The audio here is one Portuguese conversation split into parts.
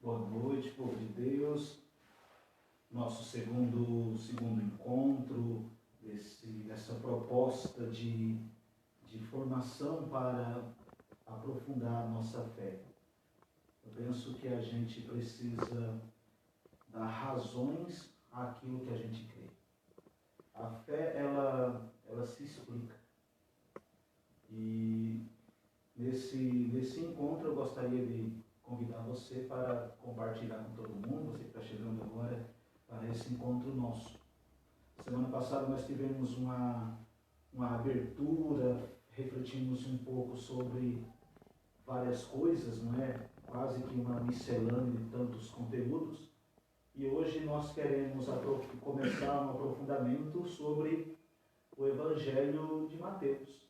Boa noite, povo de Deus. Nosso segundo encontro, essa proposta de formação para aprofundar a nossa fé. Eu penso que a gente precisa dar razões àquilo que a gente crê. A fé, ela se explica. E nesse encontro eu gostaria de convidar você para compartilhar com todo mundo, você que está chegando agora, para esse encontro nosso. Semana passada nós tivemos uma abertura, refletimos um pouco sobre várias coisas, não é? Quase que uma miscelânea de tantos conteúdos. E hoje nós queremos começar um aprofundamento sobre o Evangelho de Mateus.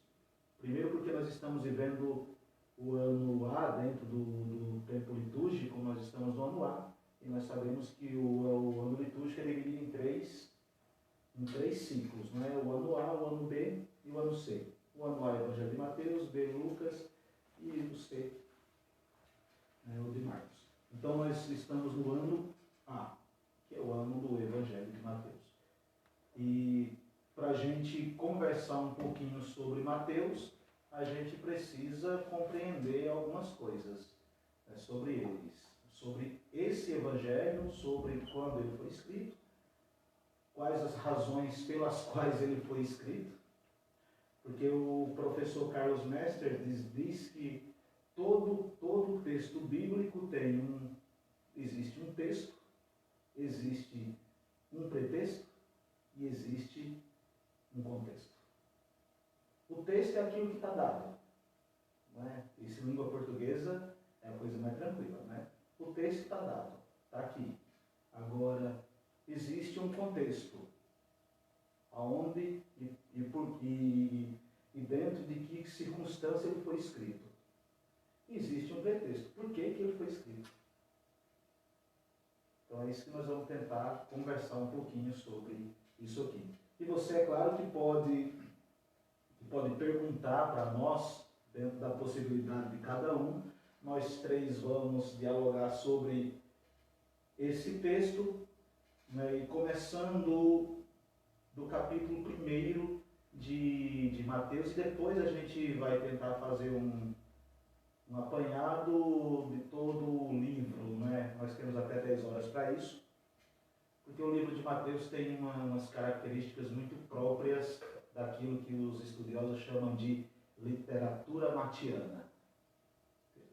Primeiro porque nós estamos vivendo o ano A dentro do tempo litúrgico, nós estamos no ano A, e nós sabemos que o ano litúrgico é dividido em três ciclos, não é? O ano A, o ano B e o ano C. O ano A é o Evangelho de Mateus, B Lucas e o C, o de Marcos. Então nós estamos no ano A, que é o ano do Evangelho de Mateus. E para a gente conversar um pouquinho sobre Mateus, a gente precisa compreender algumas coisas sobre eles, sobre esse Evangelho, sobre quando ele foi escrito, quais as razões pelas quais ele foi escrito, porque o professor Carlos Mester diz que todo texto bíblico existe um texto, existe um pretexto e existe um contexto. O texto é aquilo que está dado, não é? Isso em língua portuguesa é a coisa mais tranquila, né? O texto está dado, está aqui. Agora, existe um contexto, aonde e dentro de que circunstância ele foi escrito. Existe um pretexto. Por que ele foi escrito? Então é isso que nós vamos tentar conversar um pouquinho sobre isso aqui. E você, é claro, que pode perguntar para nós, dentro da possibilidade de cada um. Nós três vamos dialogar sobre esse texto, né, e começando do capítulo 1 de Mateus, e depois a gente vai tentar fazer um apanhado de todo o livro, né? Nós temos até 10 horas para isso, porque o livro de Mateus tem umas características muito próprias daquilo que os estudiosos chamam de literatura matiana.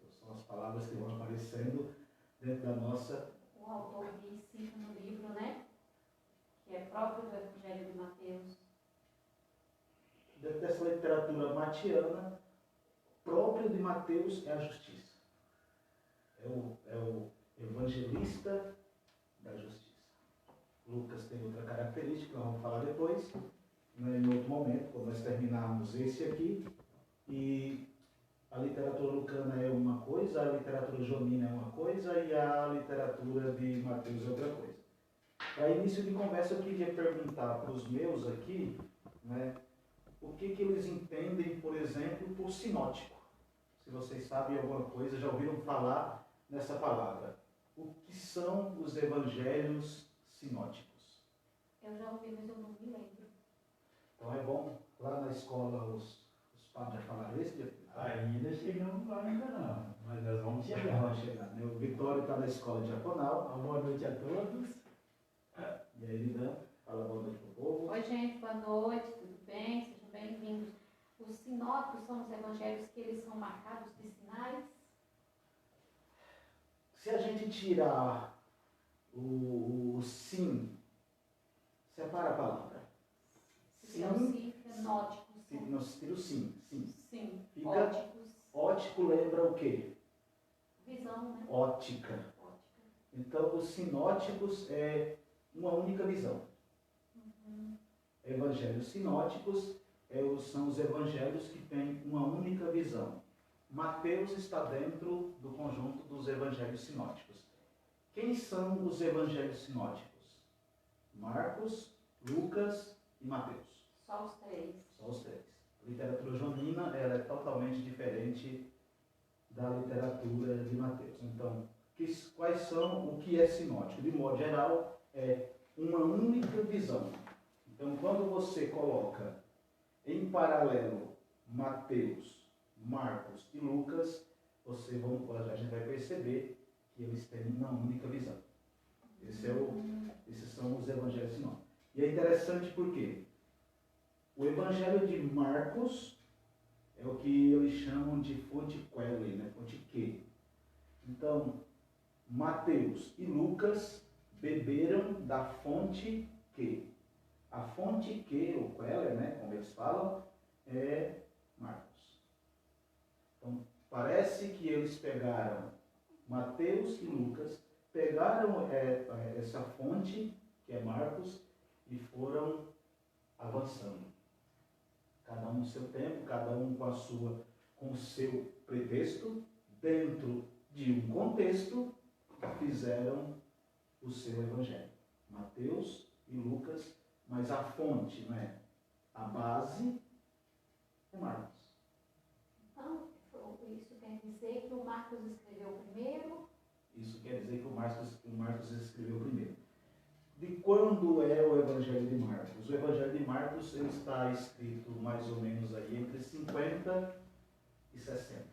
São as palavras que vão aparecendo dentro da nossa... O autor cita no livro, né? Que é próprio do Evangelho de Mateus. Dentro dessa literatura matiana, próprio de Mateus é a justiça. É o evangelista da justiça. Lucas tem outra característica, nós vamos falar depois, em outro momento, quando nós terminarmos esse aqui. E a literatura lucana é uma coisa, a literatura joanina é uma coisa e a literatura de Mateus é outra coisa. Para início de conversa, eu queria perguntar para os meus aqui, né, o que eles entendem, por exemplo, por sinótico. Se vocês sabem alguma coisa, já ouviram falar nessa palavra. O que são os evangelhos sinóticos? Eu já ouvi, mas eu não me lembro. Então é bom, lá na escola os padres já falaram isso? Ainda chegamos lá ainda não, mas nós vamos chegar. Vamos chegar, né? O Vitório está na escola diaconal. Boa noite a todos. E aí, Lida, fala boa noite para o povo. Oi, gente, boa noite, tudo bem? Sejam bem-vindos. Os sinóticos são os evangelhos que eles são marcados de sinais. Se a gente tirar o sim, separa a palavra. Sim, nóticos. Nós tira o sim. Sim, Fica, óticos. ótico lembra o quê? Visão, né? Ótica. Então, os sinóticos é uma única visão. Evangelhos sinóticos são os evangelhos que têm uma única visão. Mateus está dentro do conjunto dos evangelhos sinóticos. Quem são os evangelhos sinóticos? Marcos, Lucas e Mateus. Só os três. Só os três. A literatura joanina ela é totalmente diferente da literatura de Mateus. Então, quais são, o que é sinótico? De modo geral, é uma única visão. Então, quando você coloca em paralelo Mateus, Marcos e Lucas, a gente vai perceber que eles têm uma única visão. Esses são os evangelhos sinóticos. E é interessante porque o evangelho de Marcos é o que eles chamam de fonte quelli, né? Fonte que. Então, Mateus e Lucas beberam da fonte que. A fonte que, o queller, né, como eles falam, é Marcos. Então, parece que eles pegaram Mateus e Lucas, pegaram essa fonte, que é Marcos, e foram avançando. Cada um no seu tempo, cada um com o seu pretexto, dentro de um contexto, fizeram o seu evangelho. Mateus e Lucas, mas a fonte, não é? A base é Marcos. Então, isso quer dizer que o Marcos escreveu primeiro? Isso quer dizer que o Marcos escreveu primeiro. De quando é o Evangelho de Marcos? O Evangelho de Marcos ele está escrito mais ou menos aí entre 50 e 60.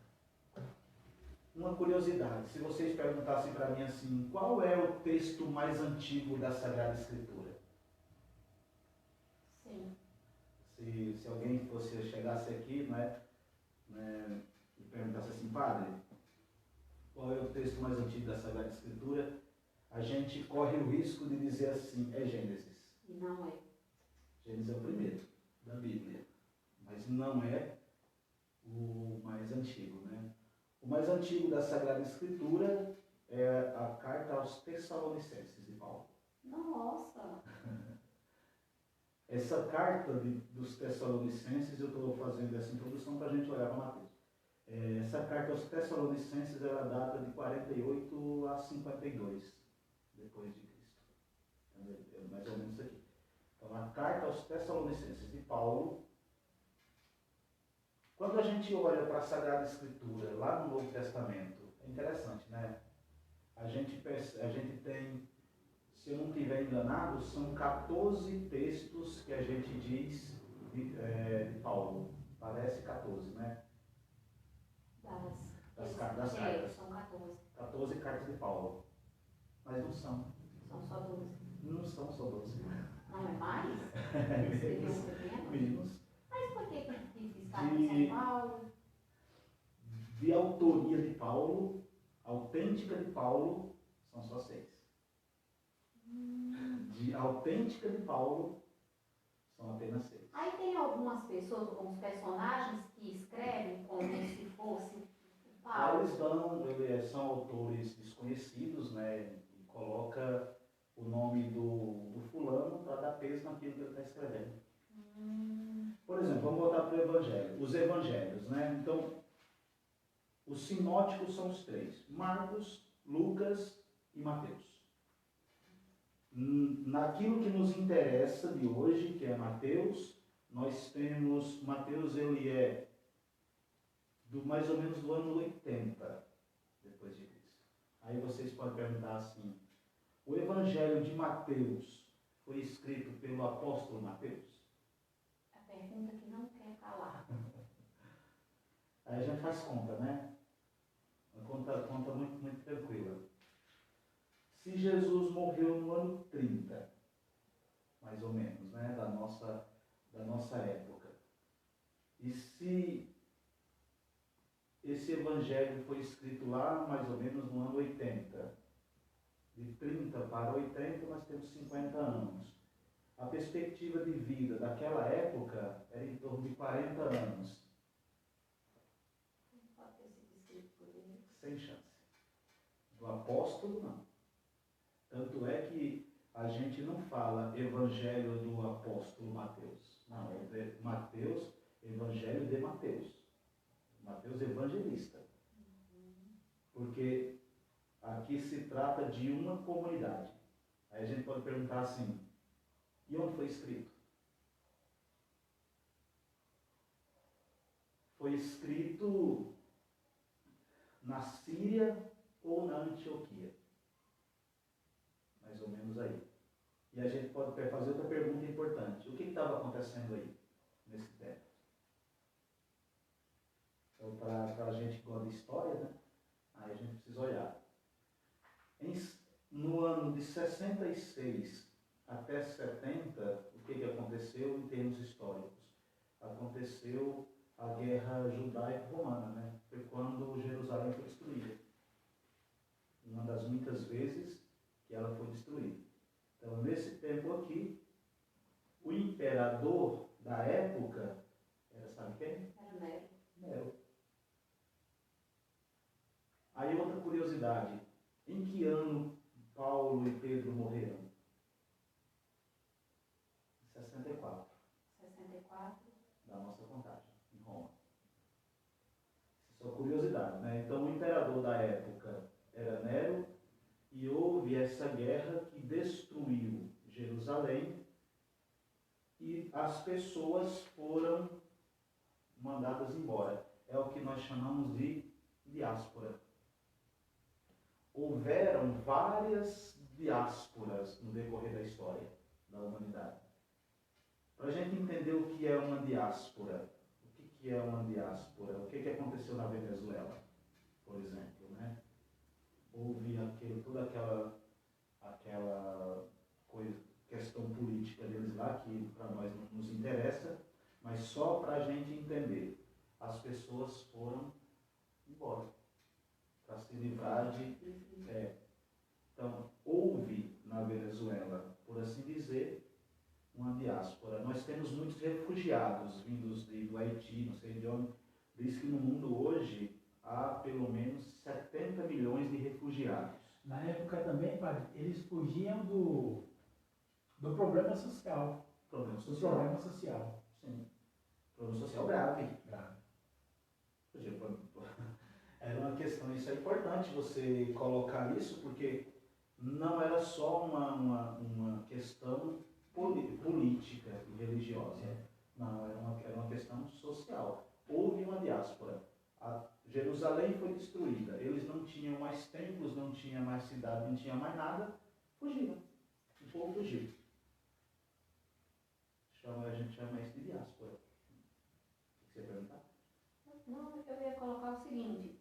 Uma curiosidade, se vocês perguntassem para mim assim, qual é o texto mais antigo da Sagrada Escritura? Sim. Se alguém chegasse aqui, e perguntasse assim, padre, qual é o texto mais antigo da Sagrada Escritura? A gente corre o risco de dizer assim, é Gênesis. E não é. Gênesis é o primeiro da Bíblia, mas não é o mais antigo, né? O mais antigo da Sagrada Escritura é a carta aos Tessalonicenses de Paulo. Nossa! Essa carta dos Tessalonicenses, eu estou fazendo essa introdução para a gente olhar para Mateus. Essa carta aos Tessalonicenses ela data de 48 a 52 depois de Cristo. É mais ou menos isso aqui. Então, a carta aos Tessalonicenses de Paulo. Quando a gente olha para a Sagrada Escritura, lá no Novo Testamento, é interessante, né? A gente tem, se eu não estiver enganado, são 14 textos que a gente diz de Paulo. Parece 14, né? Das cartas. São 14. 14 cartas de Paulo. Mas não são. São só 12. Não são só 12. Não é mais? Ele escreveu menos? Menos. Mas por que diz carta de São Paulo? De autoria de Paulo, autêntica de Paulo, são só 6. De autêntica de Paulo, são apenas 6. Aí tem algumas pessoas, alguns personagens que escrevem como se fosse Paulo. Eles são autores desconhecidos, né? E coloca o nome do fulano para dar peso naquilo que ele está escrevendo. Por exemplo, vamos voltar para o Evangelho. Os Evangelhos, né? Então, os sinóticos são os 3. Marcos, Lucas e Mateus. Naquilo que nos interessa de hoje, que é Mateus, nós temos, Mateus ele é mais ou menos do ano 80 depois de Cristo. Aí vocês podem perguntar assim, o Evangelho de Mateus foi escrito pelo apóstolo Mateus? A pergunta que não quer calar. Aí a gente faz conta, né? Uma conta muito, muito tranquila. Se Jesus morreu no ano 30, mais ou menos, né? Da nossa época. E se esse evangelho foi escrito lá mais ou menos no ano 80, de 30 para 80 nós temos 50 anos. A perspectiva de vida daquela época era em torno de 40 anos. Pode ter sido escrito por ele. Sem chance. Do apóstolo, não. Tanto é que a gente não fala evangelho do apóstolo Mateus. Não, é Mateus, evangelho de Mateus. Mateus evangelista. Porque aqui se trata de uma comunidade. Aí a gente pode perguntar assim, e onde foi escrito? Foi escrito na Síria ou na Antioquia? E a gente pode fazer outra pergunta importante. O que estava acontecendo aí, nesse tempo? Então, para a gente que gosta de história, né? Aí a gente precisa olhar. No ano de 66 até 70, o que aconteceu em termos históricos? Aconteceu a guerra judaico-romana, né? Foi quando Jerusalém foi destruída. Uma das muitas vezes que ela foi destruída. Então, nesse tempo aqui, o imperador da época era, sabe quem? Era Nero. Nero. Aí outra curiosidade, em que ano Paulo e Pedro morreram? 64. 64. Da nossa contagem, em Roma. Só curiosidade, né? Então o imperador da época era Nero e houve essa guerra que destruiu Jerusalém e as pessoas foram mandadas embora. É o que nós chamamos de diáspora. Houveram várias diásporas no decorrer da história da humanidade. Para a gente entender o que é uma diáspora, o que é uma diáspora, o que aconteceu na Venezuela, por exemplo, né? Houve toda aquela questão política deles lá, que para nós não nos interessa, mas só para a gente entender. As pessoas foram embora para se livrar de... Então, houve na Venezuela, por assim dizer, uma diáspora. Nós temos muitos refugiados vindos do Haiti, não sei de onde. Diz que no mundo hoje há pelo menos 70 milhões de refugiados. Na época também, padre, eles fugiam do problema social. Problema Do social. problema social. Sim. Problema social grave. Grave. Era uma questão, isso é importante você colocar isso, porque não era só uma questão política e religiosa. Não, era uma questão social. Houve uma diáspora. Jerusalém foi destruída. Eles não tinham mais templos, não tinha mais cidade, não tinha mais nada. Fugiram. O povo fugiu. A gente chama isso de diáspora. O que você ia perguntar? Não, eu ia colocar o seguinte.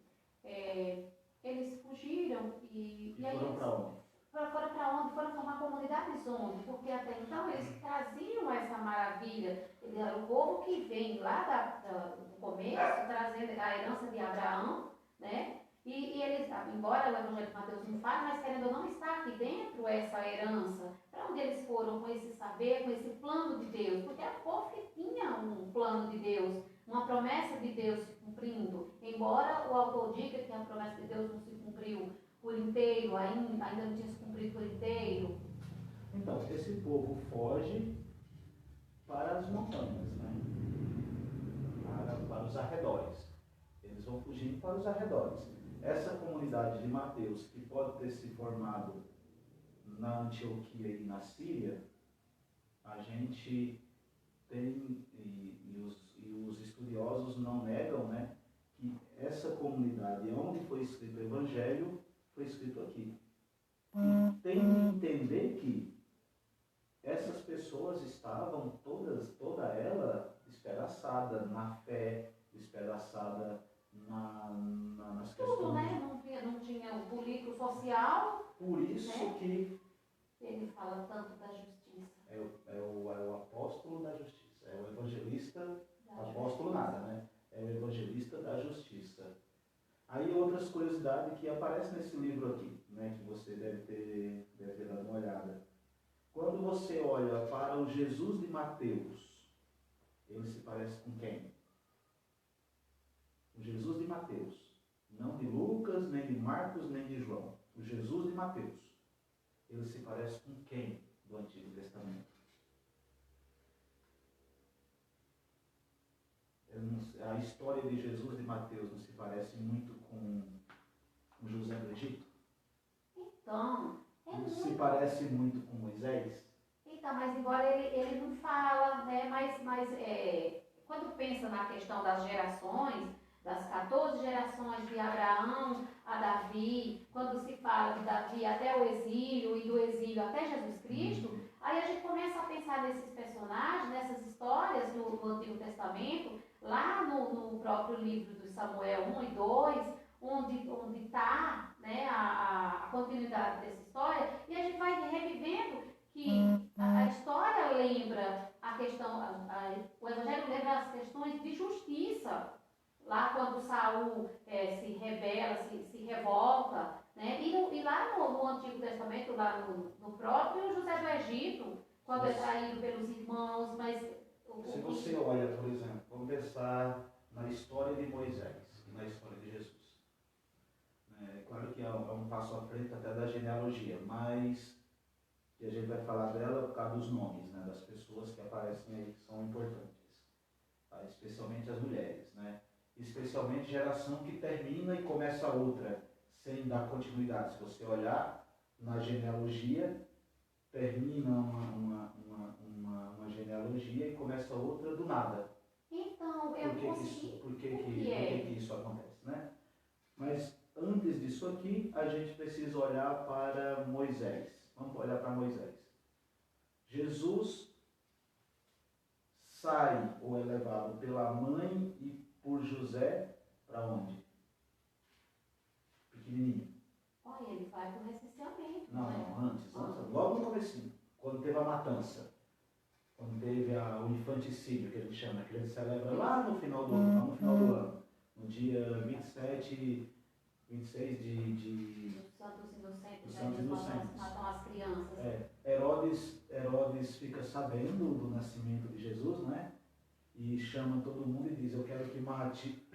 Eles fugiram e aí foram para onde? Foram para onde? Foram formar comunidades onde? Porque até então eles traziam essa maravilha. O povo que vem lá do começo, trazendo a herança de Abraão, né? E eles, embora o Evangelho de Mateus não fale, mas querendo ou não, está aqui dentro essa herança. Para onde eles foram com esse saber, com esse plano de Deus? Porque era o povo que tinha um plano de Deus, uma promessa de Deus se cumprindo. Embora o autor diga que a promessa de Deus não se cumpriu por inteiro, ainda não tinha se cumprido por inteiro. Então, esse povo foge para as montanhas, né? Para os arredores. Eles vão fugindo para os arredores. Essa comunidade de Mateus, que pode ter se formado na Antioquia e na Síria, a gente tem, e os estudiosos não negam, né, que essa comunidade onde foi escrito o Evangelho, foi escrito aqui. E tem que entender que essas pessoas estavam toda ela despedaçada na fé, despedaçada nas questões. Tudo, né? Não tinha o político social. Por isso, né, que ele fala tanto da justiça. É o apóstolo da justiça. É o evangelista, apóstolo nada, né? É o evangelista da justiça. Aí outras curiosidades que aparecem nesse livro aqui, né, que você deve ter dado uma olhada. Quando você olha para o Jesus de Mateus, ele se parece com quem? O Jesus de Mateus. Não de Lucas, nem de Marcos, nem de João. O Jesus de Mateus. Ele se parece com quem do Antigo Testamento? A história de Jesus de Mateus não se parece muito com José do Egito? Então, não se parece muito com Moisés? Então, mas embora ele não fala, né, mas quando pensa na questão das gerações, das 14 gerações de Abraão a Davi, quando se fala de Davi até o exílio e do exílio até Jesus Cristo, Aí a gente começa a pensar nesses personagens, nessas histórias do Antigo Testamento, lá no próprio livro de Samuel 1 e 2, onde está, né, a continuidade dessa história, e a gente vai revivendo que a história lembra a questão, o Evangelho lembra as questões de justiça, lá quando Saul se rebela, se revolta, né? E lá no Antigo Testamento, lá no próprio José do Egito, quando é traído pelos irmãos, mas... Se você olha, por exemplo, vamos pensar na história de Moisés e na história de Jesus. É claro que é um passo à frente até da genealogia, mas que a gente vai falar dela por causa dos nomes, né, das pessoas que aparecem aí que são importantes, tá? Especialmente as mulheres, né? Especialmente geração que termina e começa outra, sem dar continuidade. Se você olhar na genealogia, termina uma genealogia e começa outra do nada. Então, eu consegui... Por que isso acontece, né? Mas antes disso aqui, a gente precisa olhar para Moisés. Vamos olhar para Moisés. Jesus sai ou é levado pela mãe e por José para onde? Pequenininho. Olha, ele vai para o recenseamento. Não, antes, logo no comecinho, quando teve a matança, quando teve o infanticídio, que a gente chama, que a gente celebra lá no final do ano, no dia 26 de Dos Santos Inocentes, Santos Inocentes. matam as crianças. Herodes fica sabendo do nascimento de Jesus, né? E chama todo mundo e diz: eu quero que mate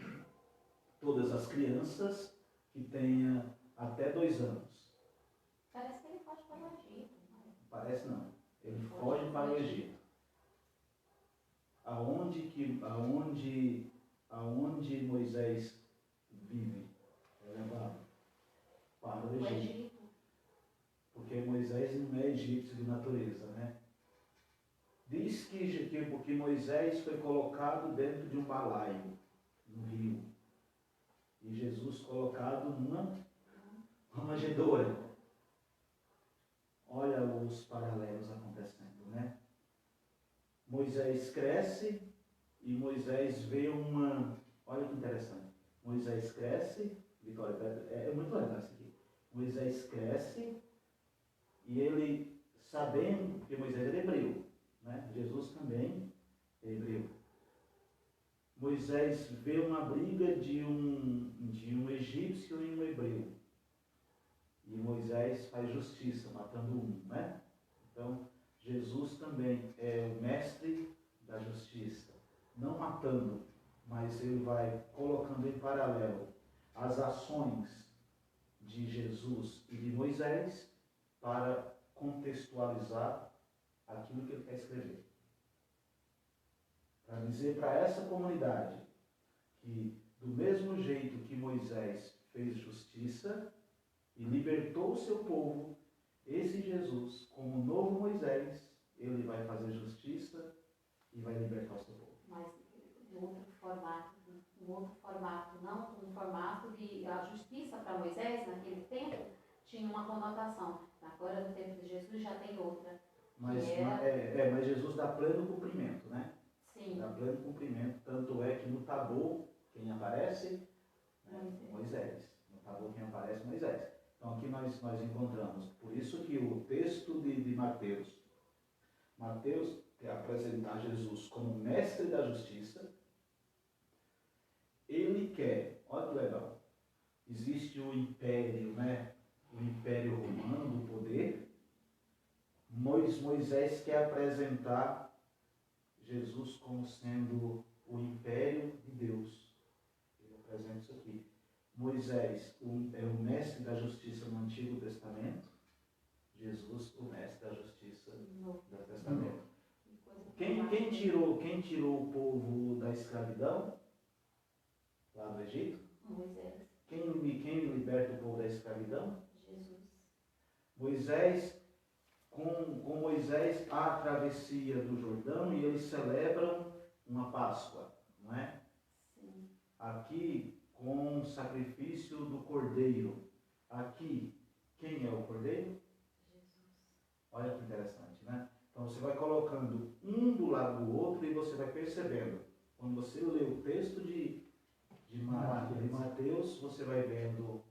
todas as crianças que tenham até 2 anos. Parece que ele foge para o Egito. Parece não. Ele foge para o Egito. Aonde Moisés vive? É levado para o Egito. Porque Moisés não é egípcio de natureza, né? Diz que Moisés foi colocado dentro de um balaio, no rio. E Jesus colocado numa manjedoura. Olha os paralelos acontecendo, né? Moisés cresce e Moisés vê uma... Olha que interessante. Moisés cresce... Vitória, é muito legal isso aqui. Moisés cresce e ele, sabendo que Moisés era hebreu, né? Jesus também é hebreu. Moisés vê uma briga de um egípcio e um hebreu. E Moisés faz justiça, matando um, né? Então, Jesus também é o mestre da justiça. Não matando, mas ele vai colocando em paralelo as ações de Jesus e de Moisés para contextualizar aquilo que ele quer escrever. Para dizer para essa comunidade que, do mesmo jeito que Moisés fez justiça e libertou o seu povo, esse Jesus, como novo Moisés, ele vai fazer justiça e vai libertar o seu povo. Mas em outro formato, não um formato de... A justiça para Moisés, naquele tempo, tinha uma conotação. Agora, no tempo de Jesus, já tem outra. Mas Jesus dá pleno cumprimento, né? Sim. Dá pleno cumprimento, tanto é que no Tabor, quem aparece? Moisés. No Tabor, quem aparece? Moisés. Então, aqui nós encontramos. Por isso que o texto de Mateus quer apresentar Jesus como mestre da justiça. Ele quer, olha que legal, existe o império, né? O império romano do poder. Moisés quer apresentar Jesus como sendo o império de Deus. Ele apresenta isso aqui. Moisés é o mestre da justiça no Antigo Testamento. Jesus, o mestre da justiça do Testamento. Quem tirou o povo da escravidão lá no Egito? Moisés. Quem liberta o povo da escravidão? Jesus. Moisés, com Moisés, há a travessia do Jordão e eles celebram uma Páscoa, não é? Sim. Aqui, com o sacrifício do Cordeiro. Aqui, quem é o Cordeiro? Jesus. Olha que interessante, né? Então você vai colocando um do lado do outro e você vai percebendo. Quando você lê o texto de Mateus, você vai vendo,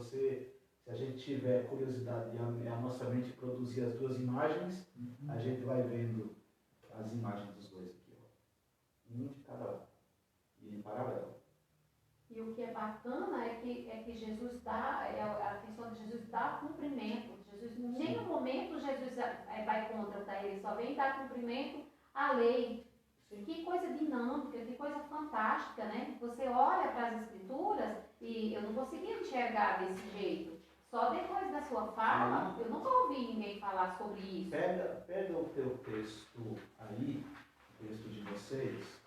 se a gente tiver curiosidade e a nossa mente produzir as duas imagens, a gente vai vendo as imagens dos dois aqui, ó. Um de cada lado. E em paralelo. E o que é bacana é que Jesus dá, a questão de Jesus dar cumprimento. Jesus, em nenhum momento Jesus vai contra ele, só vem dar cumprimento à lei. Sim. Que coisa dinâmica, que coisa fantástica, né? Você olha para as escrituras e eu não conseguia enxergar desse jeito. Só depois da sua fala, eu nunca ouvi ninguém falar sobre isso. Pega o teu texto aí, o texto de vocês,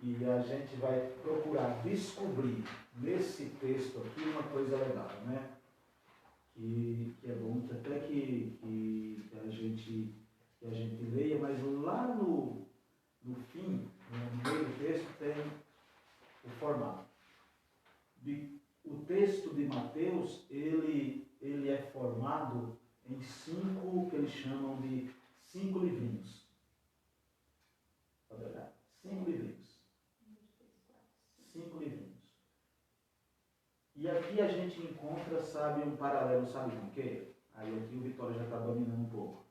e a gente vai procurar descobrir nesse texto aqui uma coisa legal, né? Que é bom que até que a gente leia, mas lá no fim, no meio do texto, tem o formato. O texto de Mateus, ele é formado em 5, que eles chamam de 5 livrinhos. Pode olhar? 5 livrinhos. 5 livrinhos. E aqui a gente encontra, sabe, um paralelo, sabe com o quê? Aí aqui o Vitória já está dominando um pouco.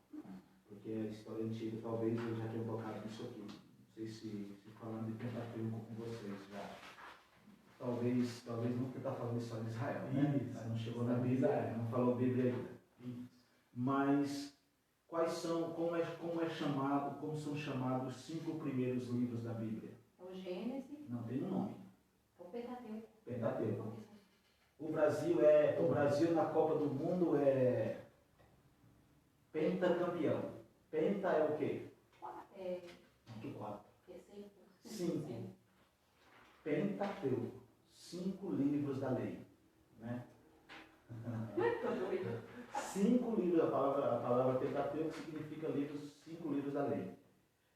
Porque a história antiga, talvez eu já tenha tocado nisso aqui. Não sei se falando de Pentateuco com vocês já. Talvez não que está falando só de Israel, né? Não chegou na Bíblia, não falou Bíblia ainda. Mas quais são, como são chamados os 5 primeiros livros da Bíblia? É o Gênesis. Não tem um nome. É o Pentateuco. Pentateuco. O Brasil na Copa do Mundo é pentacampeão. Penta é o quê? Que 4? 5. Pentateuco. 5 livros da lei. Né? 5 livros, a palavra Pentateuco significa 5 livros da lei.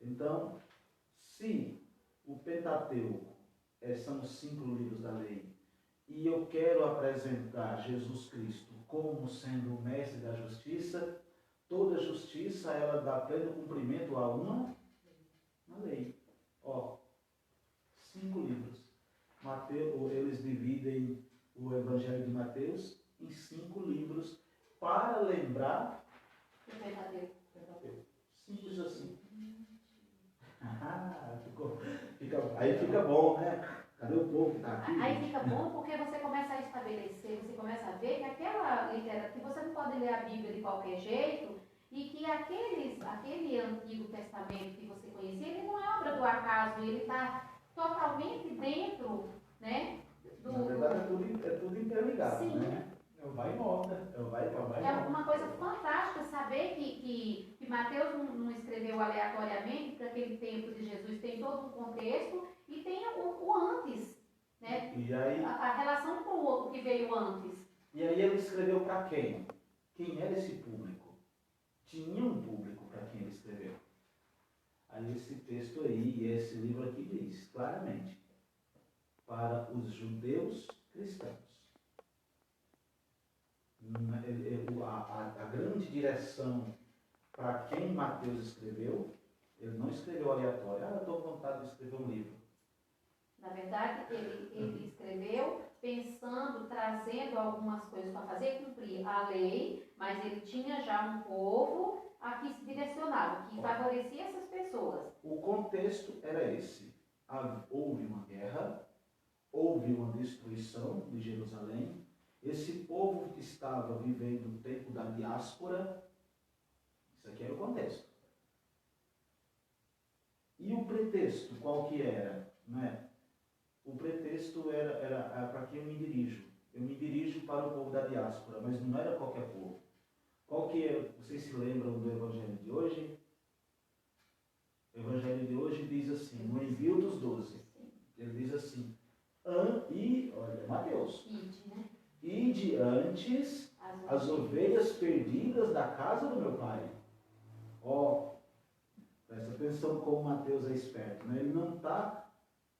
Então, se o Pentateuco são os 5 livros da lei, e eu quero apresentar Jesus Cristo como sendo o mestre da justiça, toda justiça ela dá pleno cumprimento a uma lei. Ó, 5 livros. Eles dividem o Evangelho de Mateus em 5 livros para lembrar O Pentateuco. Simples assim. Aí fica bom, né? Cadê o povo que está aqui? Aí fica bom porque você começa a estabelecer, você começa a ver que aquela literatura, que você não pode ler a Bíblia de qualquer jeito, e que aquele Antigo Testamento que você conhecia, ele não é obra do acaso, ele está totalmente dentro, né? Na verdade é tudo interligado, sim, né? É o vai e volta. É uma coisa fantástica saber que Mateus não escreveu aleatoriamente, para aquele tempo de Jesus tem todo um contexto e tem o antes, né? E aí, a relação com o que veio antes. E aí ele escreveu para quem? Quem era esse público? Tinha um público para quem ele escreveu. Aí esse texto aí, esse livro aqui diz claramente, para os judeus cristãos. A grande direção para quem Mateus escreveu, ele não escreveu aleatório. Eu estou com vontade de escrever um livro. Na verdade, ele escreveu pensando, trazendo algumas coisas para fazer cumprir a lei, mas ele tinha já um povo a que se direcionava, que favorecia essas pessoas. O contexto era esse. Houve uma guerra, houve uma destruição de Jerusalém. Esse povo que estava vivendo o tempo da diáspora, isso aqui era o contexto. E o pretexto, qual que era? Né? O pretexto era para quem eu me dirijo. Eu me dirijo para o povo da diáspora, mas não era qualquer povo. Qual que é? Vocês se lembram do Evangelho de hoje? O Evangelho de hoje diz assim, no envio dos 12. Ele diz assim, olha, Mateus. Ide antes as ovelhas perdidas da casa do meu pai. Presta atenção como Mateus é esperto, né? Ele não está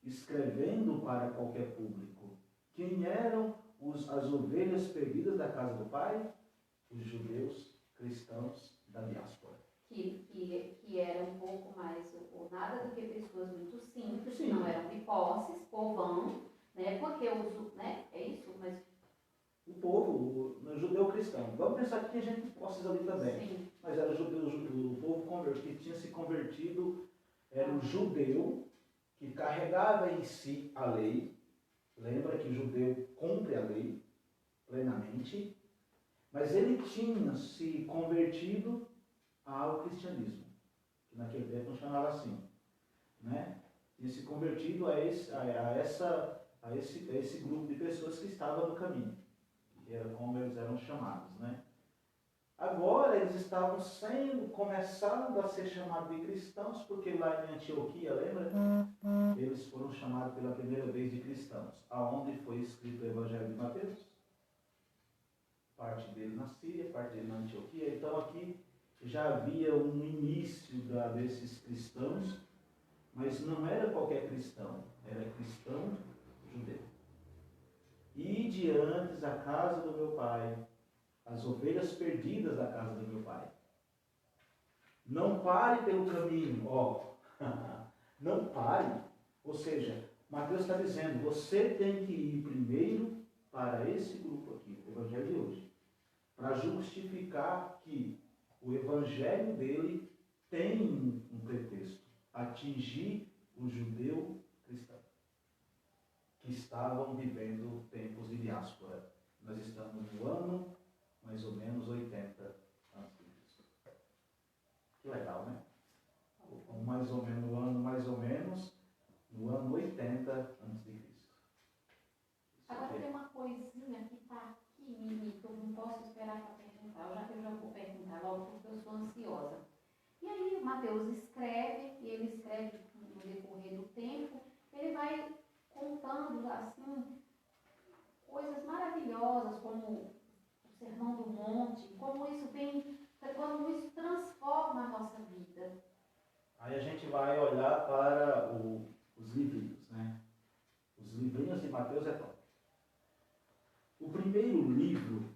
escrevendo para qualquer público. Quem eram as ovelhas perdidas da casa do pai? Os judeus cristãos da diáspora. que era um pouco mais, ou nada do que pessoas muito simples, que Sim. não eram de posses, povão, né? Porque né? É isso, mas O povo, o judeu cristão. Vamos pensar que tinha gente de posses ali também. sim. Mas era o povo que tinha se convertido, era o judeu que carregava em si a lei. Lembra que o judeu cumpre a lei plenamente, mas ele tinha se convertido ao cristianismo, que naquele tempo não chamava assim, né? Tinha se convertido a esse grupo de pessoas que estava no caminho, que era como eles eram chamados, né? Agora eles estavam começando a ser chamados de cristãos, porque lá em Antioquia, lembra? Eles foram chamados pela primeira vez de cristãos. Aonde foi escrito o Evangelho de Mateus? Parte dele na Síria, parte dele na Antioquia. Então aqui já havia um início desses cristãos, mas não era qualquer cristão, era cristão judeu. E diante a casa do meu pai, as ovelhas perdidas da casa do meu pai. Não pare pelo caminho, ó. Não pare. Ou seja, Mateus está dizendo, você tem que ir primeiro para esse grupo aqui, o Evangelho de hoje, para justificar que o Evangelho dele tem um pretexto, atingir o judeu cristão, que estavam vivendo tempos de diáspora. Nós estamos no ano mais ou menos 80 a.C. Que legal, né? Mais ou menos, no ano mais ou menos, no ano 80 a.C. Agora tem uma coisinha que está aqui, Mimi, que eu não posso esperar para perguntar. Eu já vou perguntar logo porque eu sou ansiosa. E aí Mateus escreve, e ele escreve no decorrer do tempo, ele vai contando assim coisas maravilhosas, como o Sermão do Monte, como isso transforma a nossa vida. Aí a gente vai olhar para os livrinhos, né? Os livrinhos de Mateus é top. O primeiro livro,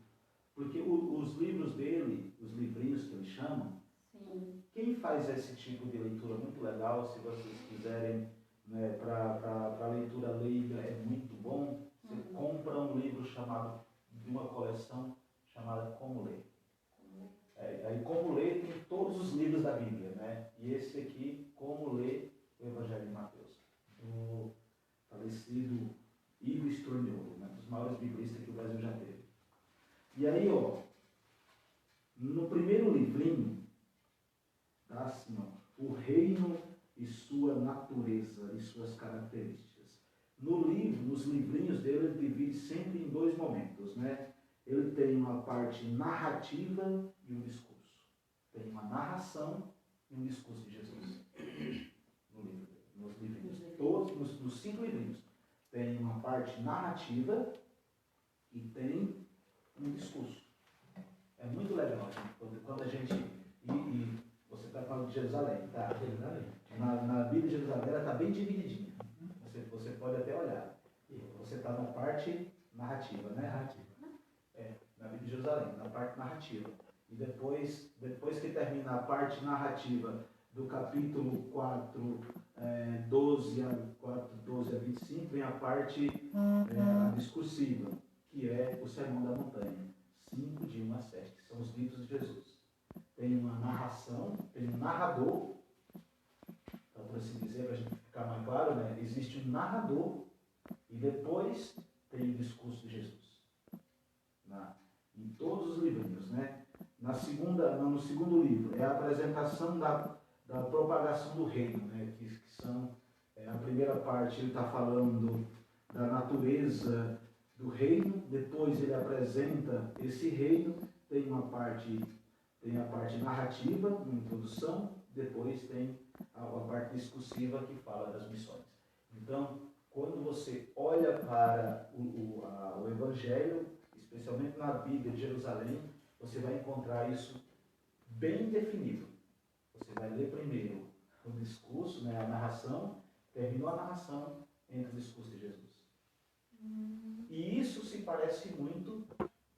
porque os livros dele, os livrinhos que ele chama, Sim. quem faz esse tipo de leitura muito legal, se vocês quiserem, né, para leitura leiga é muito bom, você compra um livro de uma coleção chamada Como Ler. Aí Como Ler tem todos os livros da Bíblia, né? E esse aqui, Como Ler o Evangelho de Mateus, do falecido Igor Storniolo, um dos maiores biblistas que o Brasil já teve. E aí, ó, no primeiro livrinho, tá assim, ó, o reino e sua natureza e suas características. No livro, nos livrinhos dele, ele divide sempre em dois momentos, né? Ele tem uma parte narrativa e um discurso. Tem uma narração e um discurso de Jesus. No livro, nos livrinhos. Todos, nos 5 livrinhos. Tem uma parte narrativa e tem um discurso. É muito legal, gente, quando a gente... E você está falando de Jerusalém, tá? Jerusalém. Na Bíblia de Jerusalém ela está bem divididinha. Você pode até olhar. Você está na parte narrativa, né? Narrativa. Na Bíblia de Jerusalém, na parte narrativa. E depois que termina a parte narrativa do capítulo 4, 12 a 25, vem a parte discursiva, que é o Sermão da Montanha. 5 de 1 a 7, que são os livros de Jesus. Tem uma narração, tem um narrador, então, por assim dizer, para a gente ficar mais claro, né? Existe um narrador e depois tem o discurso de Jesus. Em todos os livrinhos, né? No segundo livro, é a apresentação da propagação do reino, né? Que são, a primeira parte ele está falando da natureza do reino, depois ele apresenta esse reino, tem a parte narrativa, uma introdução, depois tem a parte discursiva que fala das missões. Então, quando você olha para o Evangelho, especialmente na Bíblia de Jerusalém, você vai encontrar isso bem definido. Você vai ler primeiro o discurso, né, a narração, terminou a narração, entra o discurso de Jesus. E isso se parece muito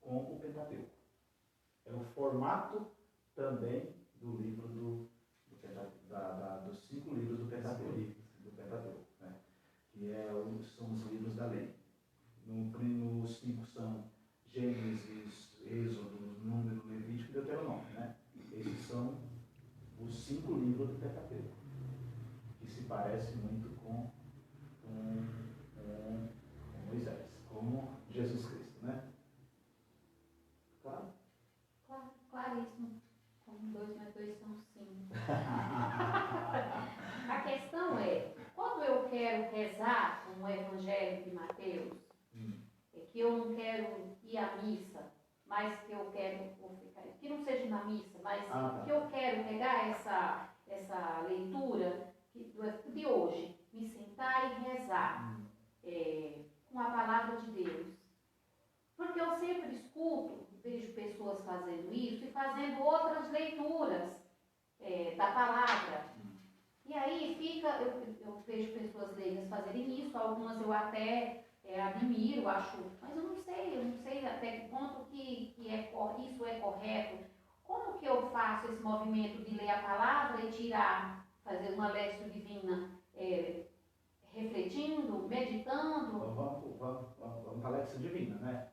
com o Pentateuco. É o formato também do livro dos 5 livros do Pentateuco, né? Que são os livros da lei. Os 5 são Gênesis, Êxodo, Número, Levítico e Deuteronômio, né? Esses são os 5 livros do Pentateuco, que se parece muito com Moisés, como Jesus Cristo, né? Claro? Claro, claríssimo. Como 2 mais 2 são 5. A questão é, quando eu quero rezar com o Evangelho de Mateus, é que eu não quero ir à missa, mas que eu quero, que não seja na missa, mas que eu quero pegar essa leitura de hoje, me sentar e rezar com a palavra de Deus. Porque eu sempre escuto, vejo pessoas fazendo isso e fazendo outras leituras da palavra. E aí eu vejo pessoas leigas fazerem isso, algumas eu até admiro, acho, mas eu não sei até que ponto que isso é correto. Como que eu faço esse movimento de ler a palavra e fazer uma Lécio Divina refletindo, meditando? Vamos para a Lécio Divina, né?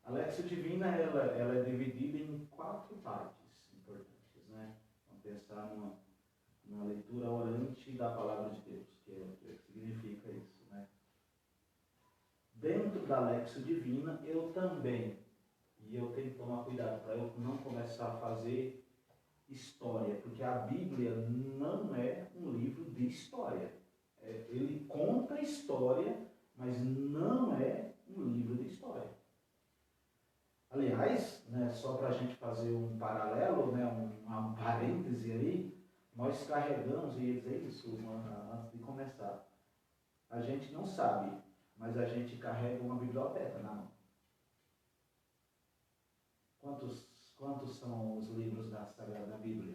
A Lécio Divina ela é dividida em 4 partes importantes, né? Vamos pensar numa leitura orante da Palavra de Deus, que é o que significa isso, né? Dentro da Lécio Divina, eu também, e eu tenho que tomar cuidado para eu não começar a fazer história, porque a Bíblia não é um livro de história. Ele conta a história, mas não é um livro de história. Aliás, né, só para a gente fazer um paralelo, né, um parêntese aí, nós carregamos, e ia dizer isso antes de começar, a gente não sabe, mas a gente carrega uma biblioteca na mão. Quantos são os livros da Sagrada Bíblia?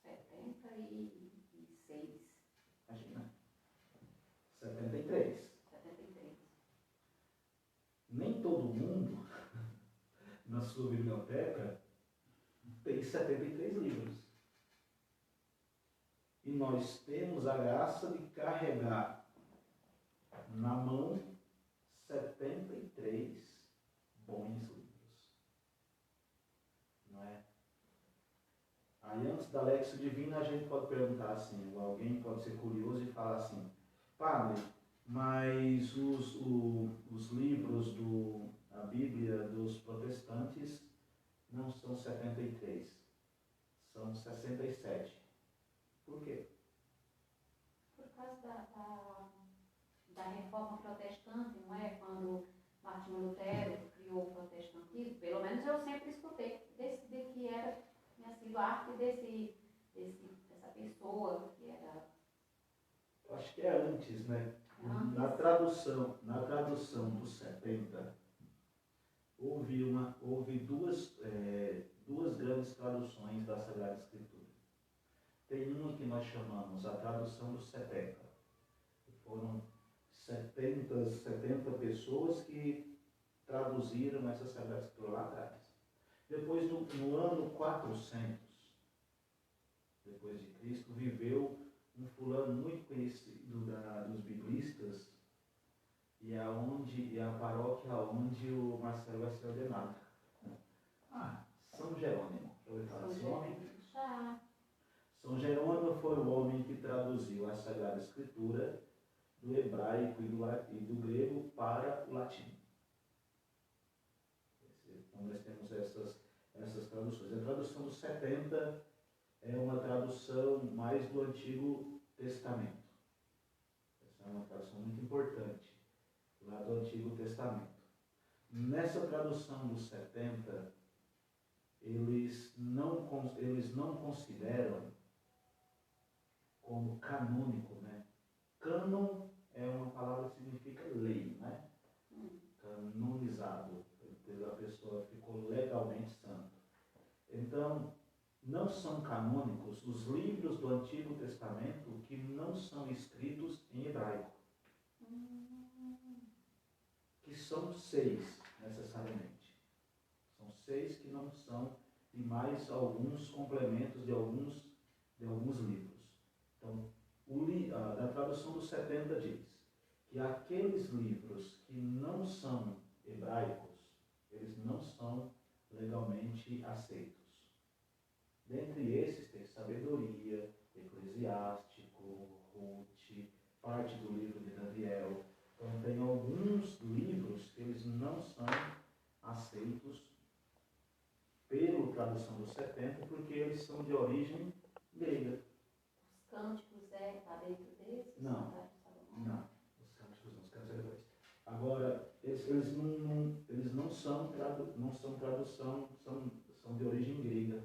76. Imagina. 73. Nem todo mundo na sua biblioteca tem 73 livros. E nós temos a graça de carregar na mão 73 bons livros. Não é? Aí antes da Lécio Divina a gente pode perguntar assim, ou alguém pode ser curioso e falar assim, padre, mas os livros da Bíblia dos protestantes não são 73, são 67. Por quê? Por causa da reforma protestante, não é? Quando Martinho Lutero criou o protestantismo, pelo menos eu sempre escutei, de que tinha sido arte dessa pessoa que era... Eu acho que é antes, né? Antes. Na tradução dos 70, houve duas grandes traduções da Sagrada Escritura. Tem uma que nós chamamos a tradução dos 70. Foram 70 pessoas que traduziram essa Sagrada Escritura lá atrás. Depois, no ano 400, depois de Cristo, viveu um fulano muito conhecido dos biblistas, e a paróquia onde o Marcelo vai ser ordenado. São Jerônimo. Já ouviu falar desse homem? Já. São Jerônimo foi o homem que traduziu a Sagrada Escritura do hebraico e do grego para o latim. Então nós temos essas traduções. A tradução dos 70 é uma tradução mais do Antigo Testamento. Essa é uma tradução muito importante, lá do Antigo Testamento. Nessa tradução dos 70, eles não consideram como canônico, né? Cânon é uma palavra que significa lei, né? Canonizado. A pessoa ficou legalmente santo. Então, não são canônicos os livros do Antigo Testamento que não são escritos em hebraico. Que são 6, necessariamente. São 6 que não são e mais alguns complementos de alguns livros. Então, da tradução dos 70 diz que aqueles livros que não são hebraicos, eles não são legalmente aceitos. Dentre esses tem Sabedoria, Eclesiástico, Ruth, parte do livro de Daniel. Então tem alguns livros que eles não são aceitos pela tradução dos 70, porque eles são de origem grega. Os cânticos está dentro desses? Não. Os cânticos não, os cânticos é depois. Agora, eles não são tradução, são de origem grega.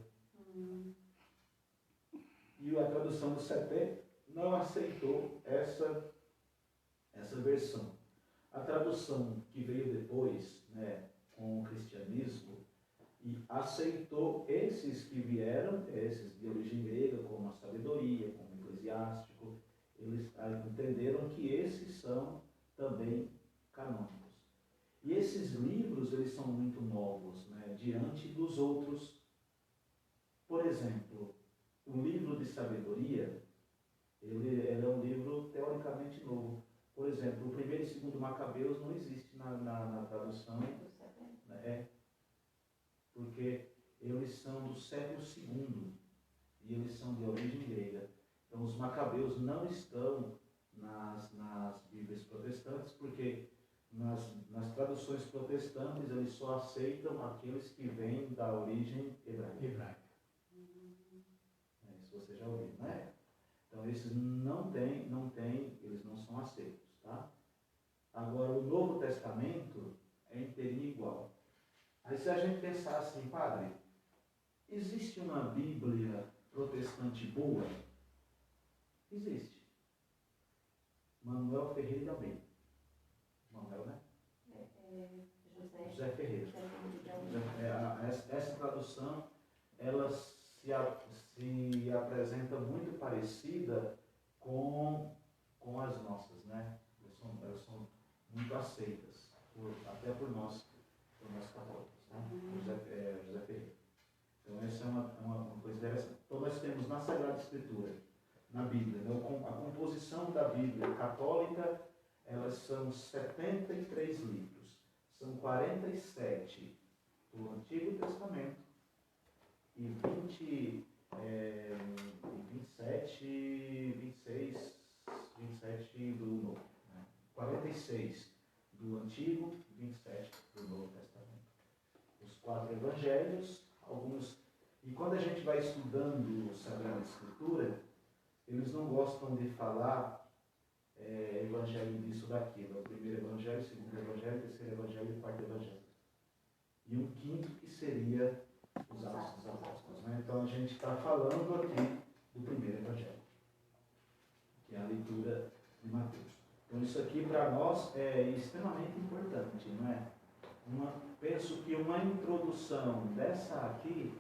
E a tradução do 70 não aceitou essa versão. A tradução que veio depois, né, com o cristianismo, e aceitou esses que vieram, esses de origem grega, como a Sabedoria, como o Eclesiástico, eles entenderam que esses são também canônicos. E esses livros, eles são muito novos, né, diante dos outros. Por exemplo, o livro de Sabedoria, ele é um livro teoricamente novo. Por exemplo, o primeiro e segundo Macabeus não existe na tradução, né, porque eles são do século II e eles são de origem grega. Então, os Macabeus não estão nas Bíblias protestantes, porque nas traduções protestantes eles só aceitam aqueles que vêm da origem hebraica. Isso você já ouviu, né? Então, esses eles não são aceitos, tá? Agora, o Novo Testamento é inteirinho igual. Aí, se a gente pensar assim, padre, existe uma Bíblia protestante boa? Existe. Manuel Ferreira bem. Manuel, né? José Ferreira. Essa tradução, ela se apresenta muito parecida com as nossas, né? Elas são muito aceitas, até por nós católicos, né? José Ferreira. Então, essa é uma coisa interessante. Então, nós temos na Sagrada Escritura, na Bíblia, né? A composição da Bíblia católica, elas são 73 livros. São 47 do Antigo Testamento e 27 do Novo. Né? 46 do Antigo, 27 do Novo Testamento. Os 4 evangelhos, alguns. E quando a gente vai estudando a Sagrada Escritura, eles não gostam de falar evangelho disso daquilo. O primeiro evangelho, o segundo evangelho, o terceiro evangelho e o quarto evangelho. E um quinto que seria os Atos dos Apóstolos. Né? Então a gente está falando aqui do primeiro evangelho, que é a leitura de Mateus. Então isso aqui para nós é extremamente importante, não é? Penso que uma introdução dessa aqui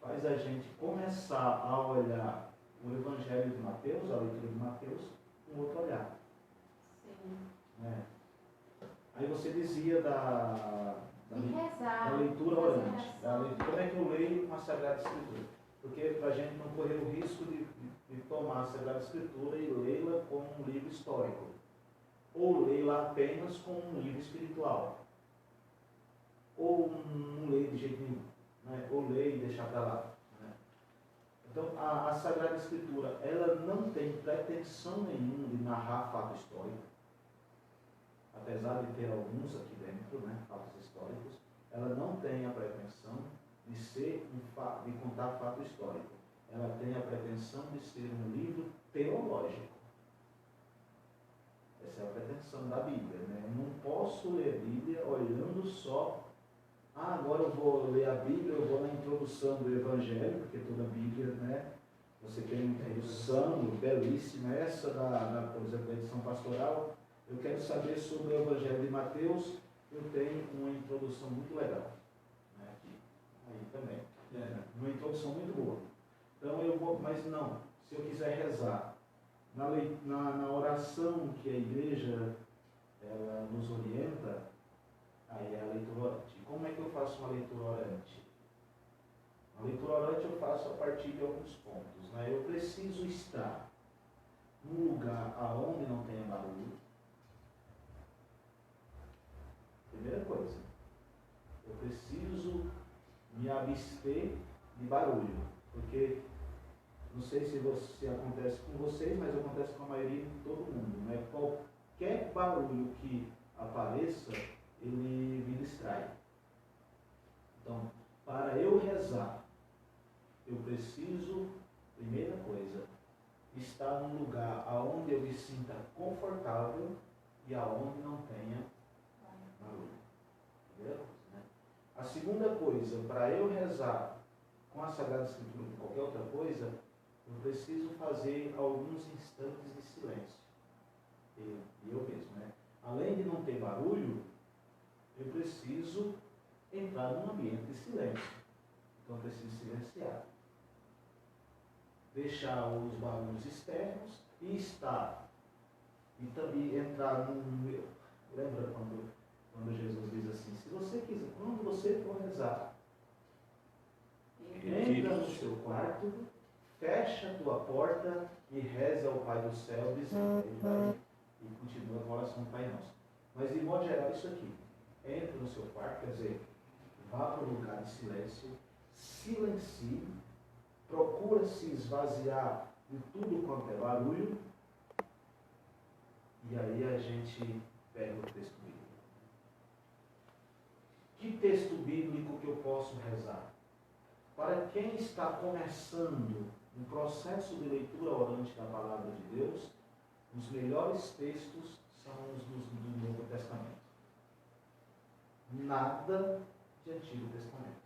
faz a gente começar a olhar o Evangelho de Mateus, a leitura de Mateus, com outro olhar. Sim. Né? Aí você dizia da leitura orante. Como é que eu leio uma Sagrada Escritura? Porque para a gente não correr o risco de tomar a Sagrada Escritura e lê-la como um livro histórico. Ou lê-la apenas como um livro espiritual. Ou não ler de jeito nenhum, né? Ou ler e deixar para lá. Né? Então, a Sagrada Escritura, ela não tem pretensão nenhuma de narrar fato histórico, apesar de ter alguns aqui dentro, né, fatos históricos, ela não tem a pretensão de contar fato histórico. Ela tem a pretensão de ser um livro teológico. Essa é a pretensão da Bíblia. Né? Eu não posso ler a Bíblia olhando só. Agora eu vou ler a Bíblia, eu vou na introdução do Evangelho, porque toda a Bíblia, né, você tem uma introdução belíssima, essa por exemplo, da edição pastoral. Eu quero saber sobre o Evangelho de Mateus, eu tenho uma introdução muito legal. Né, aqui. Aí também. Uma introdução muito boa. Então eu vou, mas não, se eu quiser rezar, na oração que a igreja ela nos orienta, aí é a leitura orante. Como é que eu faço uma leitura orante? A leitura orante eu faço a partir de alguns pontos. Né? Eu preciso estar num lugar aonde não tenha barulho. Primeira coisa, eu preciso me abster de barulho, porque não sei se acontece com vocês, mas acontece com a maioria de todo mundo. Né? Qualquer barulho que apareça, ele me distrai. Então, para eu rezar, eu preciso, primeira coisa, estar num lugar aonde eu me sinta confortável e aonde não tenha barulho. Primeira coisa, né? A segunda coisa, para eu rezar com a Sagrada Escritura ou qualquer outra coisa, eu preciso fazer alguns instantes de silêncio. Eu mesmo, né? Além de não ter barulho, eu preciso entrar num ambiente de silêncio. Então eu preciso silenciar. Deixar os barulhos externos e estar. E também entrar num... Lembra quando Jesus diz assim, se você quiser, quando você for rezar, entra no seu quarto, fecha a tua porta e reza ao Pai do céu, dizendo, ele vai e continua com a oração do Pai Nosso. Mas de modo geral isso aqui, entra no seu quarto, quer dizer, vá para o lugar de silêncio, silencie, procura se esvaziar de tudo quanto é barulho, e aí a gente pega o texto bíblico. Que texto bíblico que eu posso rezar? Para quem está começando um processo de leitura orante da Palavra de Deus, os melhores textos são os do Novo Testamento. Nada de Antigo Testamento.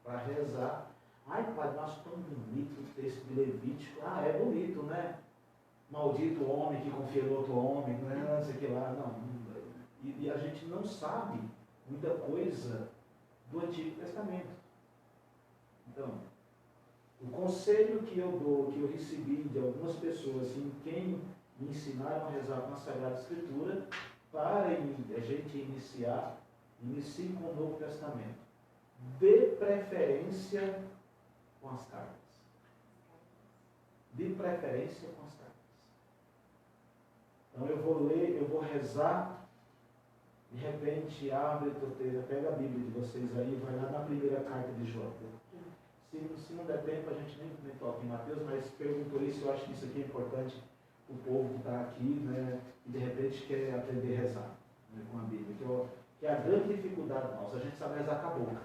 Para rezar, ai pai, nossa, tão bonito o texto de Levítico. Ah, é bonito, né? Maldito o homem que confia no outro homem, não sei o que lá. Não. E a gente não sabe muita coisa do Antigo Testamento. Então, o conselho que eu dou, que eu recebi de algumas pessoas em quem me ensinaram a rezar com a Sagrada Escritura, para a gente inicie com o Novo Testamento. De preferência com as cartas. De preferência com as cartas. Então eu vou ler, eu vou rezar, de repente abre, pega a Bíblia de vocês aí, vai lá na primeira carta de João. Se não der tempo, a gente nem toca em Mateus, mas perguntou isso, eu acho que isso aqui é importante para o povo que está aqui, né, e de repente quer aprender a rezar, né, com a Bíblia, que é a grande dificuldade nossa, a gente sabe rezar com a boca.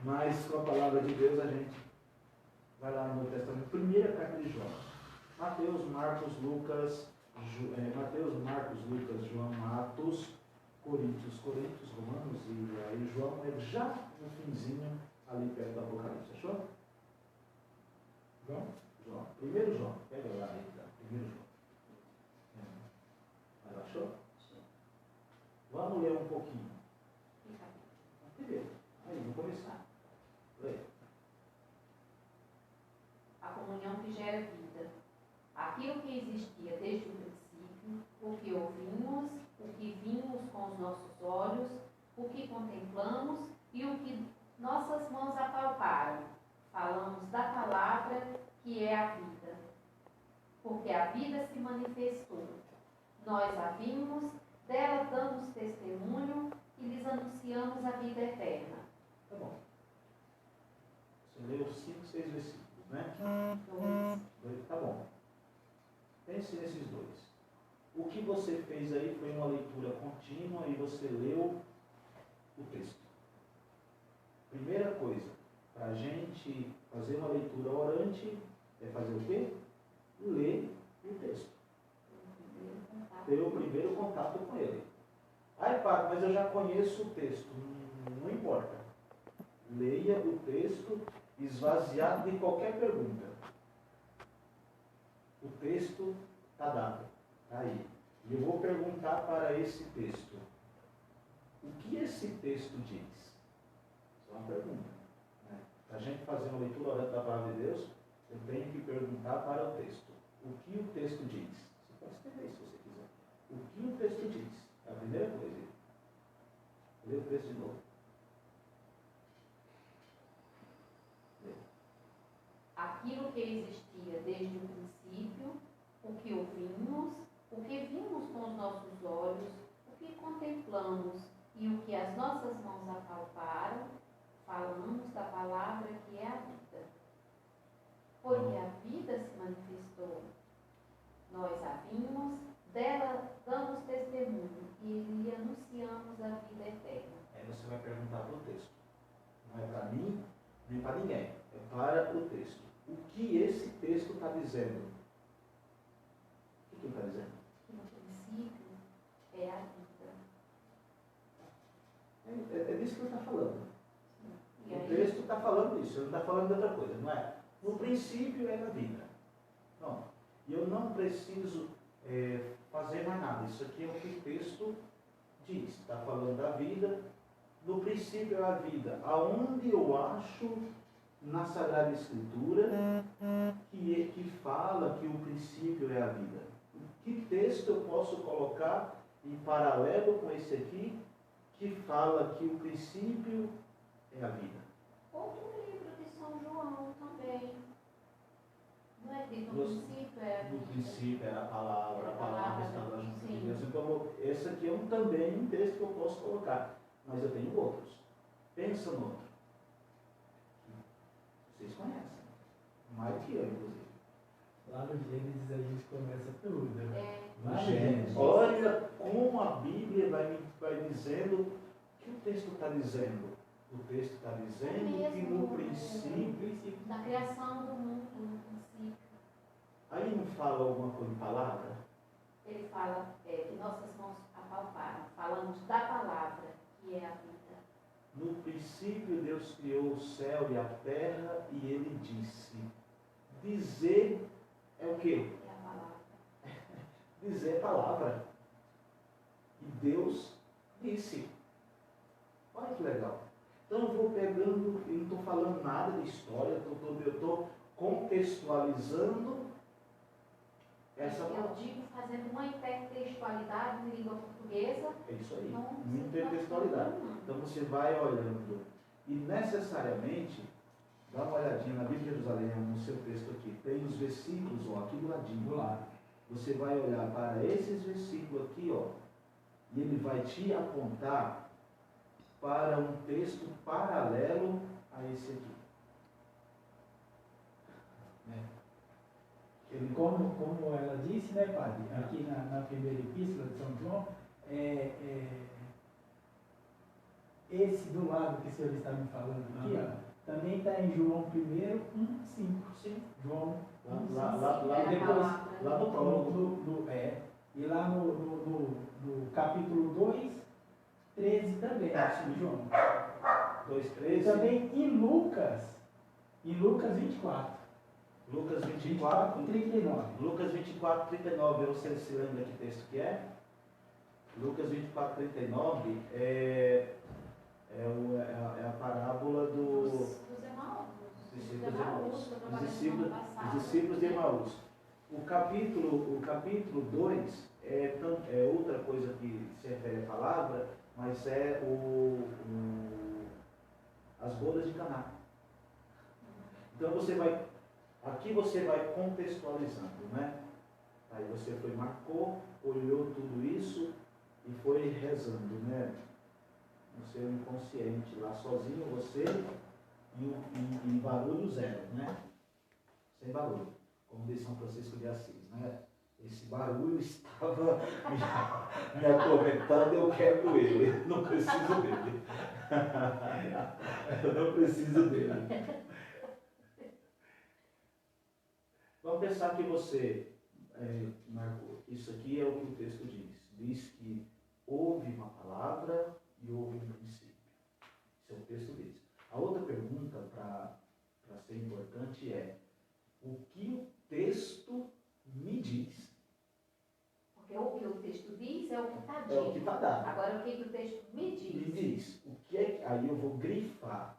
Mas com a palavra de Deus a gente vai lá no Novo Testamento, primeira carta de João. Mateus, Marcos, Lucas, João, Atos, Coríntios, Romanos, e aí João é já no finzinho, ali perto do Apocalipse. Achou? João. Primeiro João. Pega lá aí, tá? Primeiro João. Achou? Vamos ler um pouquinho. Primeiro. Aí, vamos começar. Lê. A comunhão que gera vida. Aquilo que existia desde o princípio, o que ouvimos, o que vimos com os nossos olhos, o que contemplamos e o que nossas mãos apalparam. Falamos da palavra que é a vida. Porque a vida se manifestou. Nós a vimos, dela damos testemunho e lhes anunciamos a vida eterna. Tá bom. Você leu 5, 6 versículos, né? Tá bom. Pense nesses dois. O que você fez aí foi uma leitura contínua e você leu o texto. Primeira coisa, para a gente fazer uma leitura orante, é fazer o quê? Ler o texto. Ter o primeiro contato com ele. Ai, Paco, mas eu já conheço o texto. Não importa. Leia o texto esvaziado de qualquer pergunta. O texto está dado. Está aí. E eu vou perguntar para esse texto. O que esse texto diz? Isso é uma pergunta. Né? Para a gente fazer uma leitura orante da palavra de Deus, eu tenho que perguntar para o texto. O que o texto diz? Você pode escrever se você quiser. O que o texto diz? É a primeira coisa. Lê o texto de novo. aquilo que existia desde o princípio, o que ouvimos, o que vimos com os nossos olhos, o que contemplamos e o que as nossas mãos apalparam, falamos da palavra que é a vida. Porque a vida se manifestou. Nós a vimos, dela damos testemunho e lhe anunciamos a vida eterna. Aí você vai perguntar para o texto. Não é para mim, nem para ninguém. É para o texto. O que esse texto está dizendo? O que ele está dizendo? No princípio é a vida. É disso que ele está falando. E O aí, texto está falando isso, ele não está falando de outra coisa, não é? No princípio era a vida. Não. E eu não preciso fazer mais nada. Isso aqui é o que o texto diz. Está falando da vida. No princípio é a vida. Aonde eu acho na Sagrada Escritura que fala que o princípio é a vida? Que texto eu posso colocar em paralelo com esse aqui que fala que o princípio é a vida? outro livro de São João também. Não é dito no No- princípio é a No vida. princípio era a palavra estava junto de Sim. Deus. Então, esse aqui é também um texto que eu posso colocar, mas eu tenho outros. Pensa no outro. Vocês conhecem, mais do que eu, inclusive. Lá no Gênesis a gente começa tudo. É, Lá no Gênesis. Olha como a Bíblia vai dizendo o que o texto está dizendo. O texto está dizendo que no princípio. da criação do mundo, no princípio. Aí não fala alguma coisa de palavra? Ele fala que nossas mãos apalparam. Falamos da palavra, que é a vida. No princípio Deus criou o céu e a terra e ele disse. Dizer é o quê? É a palavra. Dizer é palavra. E Deus disse. Olha que legal. Então eu vou pegando, eu não estou falando nada de história, eu estou contextualizando essa Eu palavra. digo fazendo uma intertextualidade em língua portuguesa. É isso aí, Não uma se intertextualidade. transforma, não. Então você vai olhando e necessariamente, dá uma olhadinha na Bíblia de Jerusalém, no seu texto aqui, tem os versículos ó, aqui do ladinho. Do lado. Você vai olhar para esses versículos aqui, ó, e ele vai te apontar para um texto paralelo a esse aqui. Né? Ele, Como ela disse, né, padre? Aqui na primeira epístola de São João, esse do lado que o senhor está me falando aqui, ó, também está em João 1:5. sim, João lá depois, lá no prólogo. e lá no capítulo 2, 13 também, de João. 2:13. E também em Lucas 24. Lucas 24, 39. Lucas 24, 39, você se lembra que texto que é? Lucas 24, 39 é a parábola Dos Emaús. discípulos de Emaús. Os discípulos de Emaús. O capítulo 2 é outra coisa que se refere à palavra, mas é as bodas de Caná. Então aqui você vai contextualizando, né? Aí você marcou, olhou tudo isso e foi rezando, né? No seu inconsciente, lá sozinho, você em barulho zero, né? Sem barulho, como diz São Francisco de Assis, né? Esse barulho estava me atormentando, eu quero ele, não preciso dele. Eu não preciso dele. Vamos pensar que você marcou. Isso aqui é o que o texto diz. Diz que houve uma palavra e houve um princípio. Isso é o texto diz. A outra pergunta, para ser importante, é o que o texto me diz? Porque o que o texto diz é o que está dito. É o que está dado. Agora, o que o texto me diz? Me diz. O que é que, aí eu vou grifar.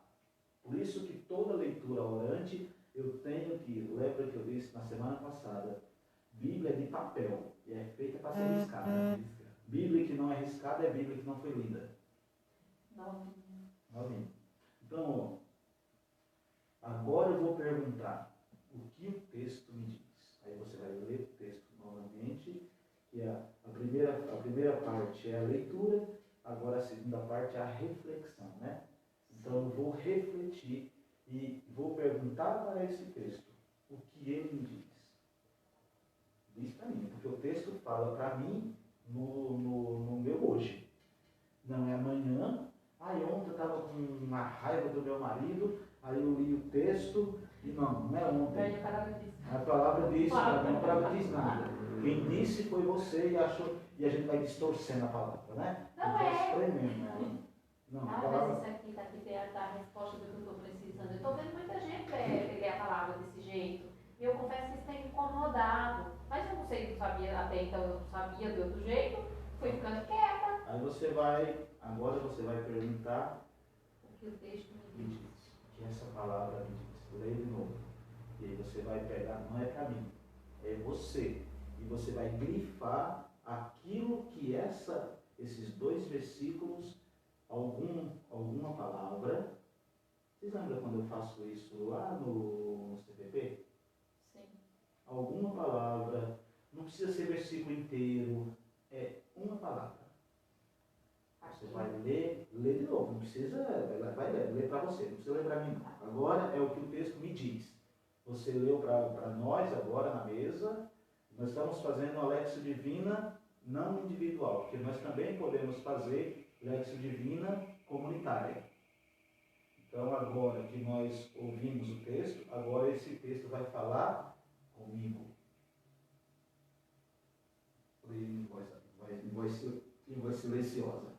Por isso que toda leitura orante, eu tenho que, lembra que eu disse na semana passada, Bíblia é de papel e é feita para ser riscada. Bíblia que não é riscada é Bíblia que não foi lida. Não. Então, agora eu vou perguntar, o que o texto me diz. Aí você vai ler o texto novamente, que a primeira parte é a leitura, agora a segunda parte é a reflexão, né? Então eu vou refletir e vou perguntar para esse texto o que ele me diz. Diz para mim, porque o texto fala para mim no meu hoje. Não é amanhã. Ontem eu estava com uma raiva do meu marido, aí eu li o texto e não é ontem. A palavra diz, a palavra diz nada. Quem disse foi você e a gente vai distorcendo a palavra, né? Não é. Espremendo. Não, a Mas palavra... isso aqui está aqui perto da resposta do que eu estou precisando. Eu estou vendo muita gente ler a palavra desse jeito. E eu confesso que isso tem me incomodado. Mas eu não sei, não sabia até então, eu não sabia de outro jeito. Fui ficando quieta. Aí agora você vai perguntar O que o texto me me diz. diz. O que essa palavra me diz. Leia de novo. E aí você vai pegar, não é para mim, é você. E você vai grifar aquilo que esses 2 versículos, alguma palavra. Vocês lembram quando eu faço isso lá no CPP? Sim. Alguma palavra, não precisa ser versículo inteiro, é uma palavra. Você vai ler de novo, não precisa, vai ler para você, não precisa ler para mim não. Agora é o que o texto me diz. Você leu para nós agora na mesa, nós estamos fazendo a Lexio Divina não individual, porque nós também podemos fazer Lexio Divina comunitária. Então agora que nós ouvimos o texto, agora esse texto vai falar comigo. Em voz silenciosa.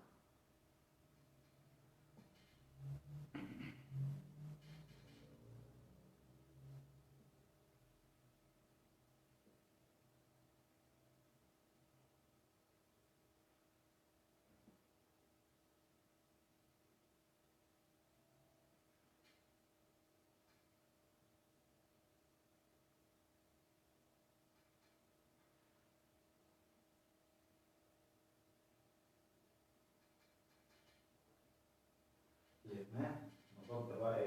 Né?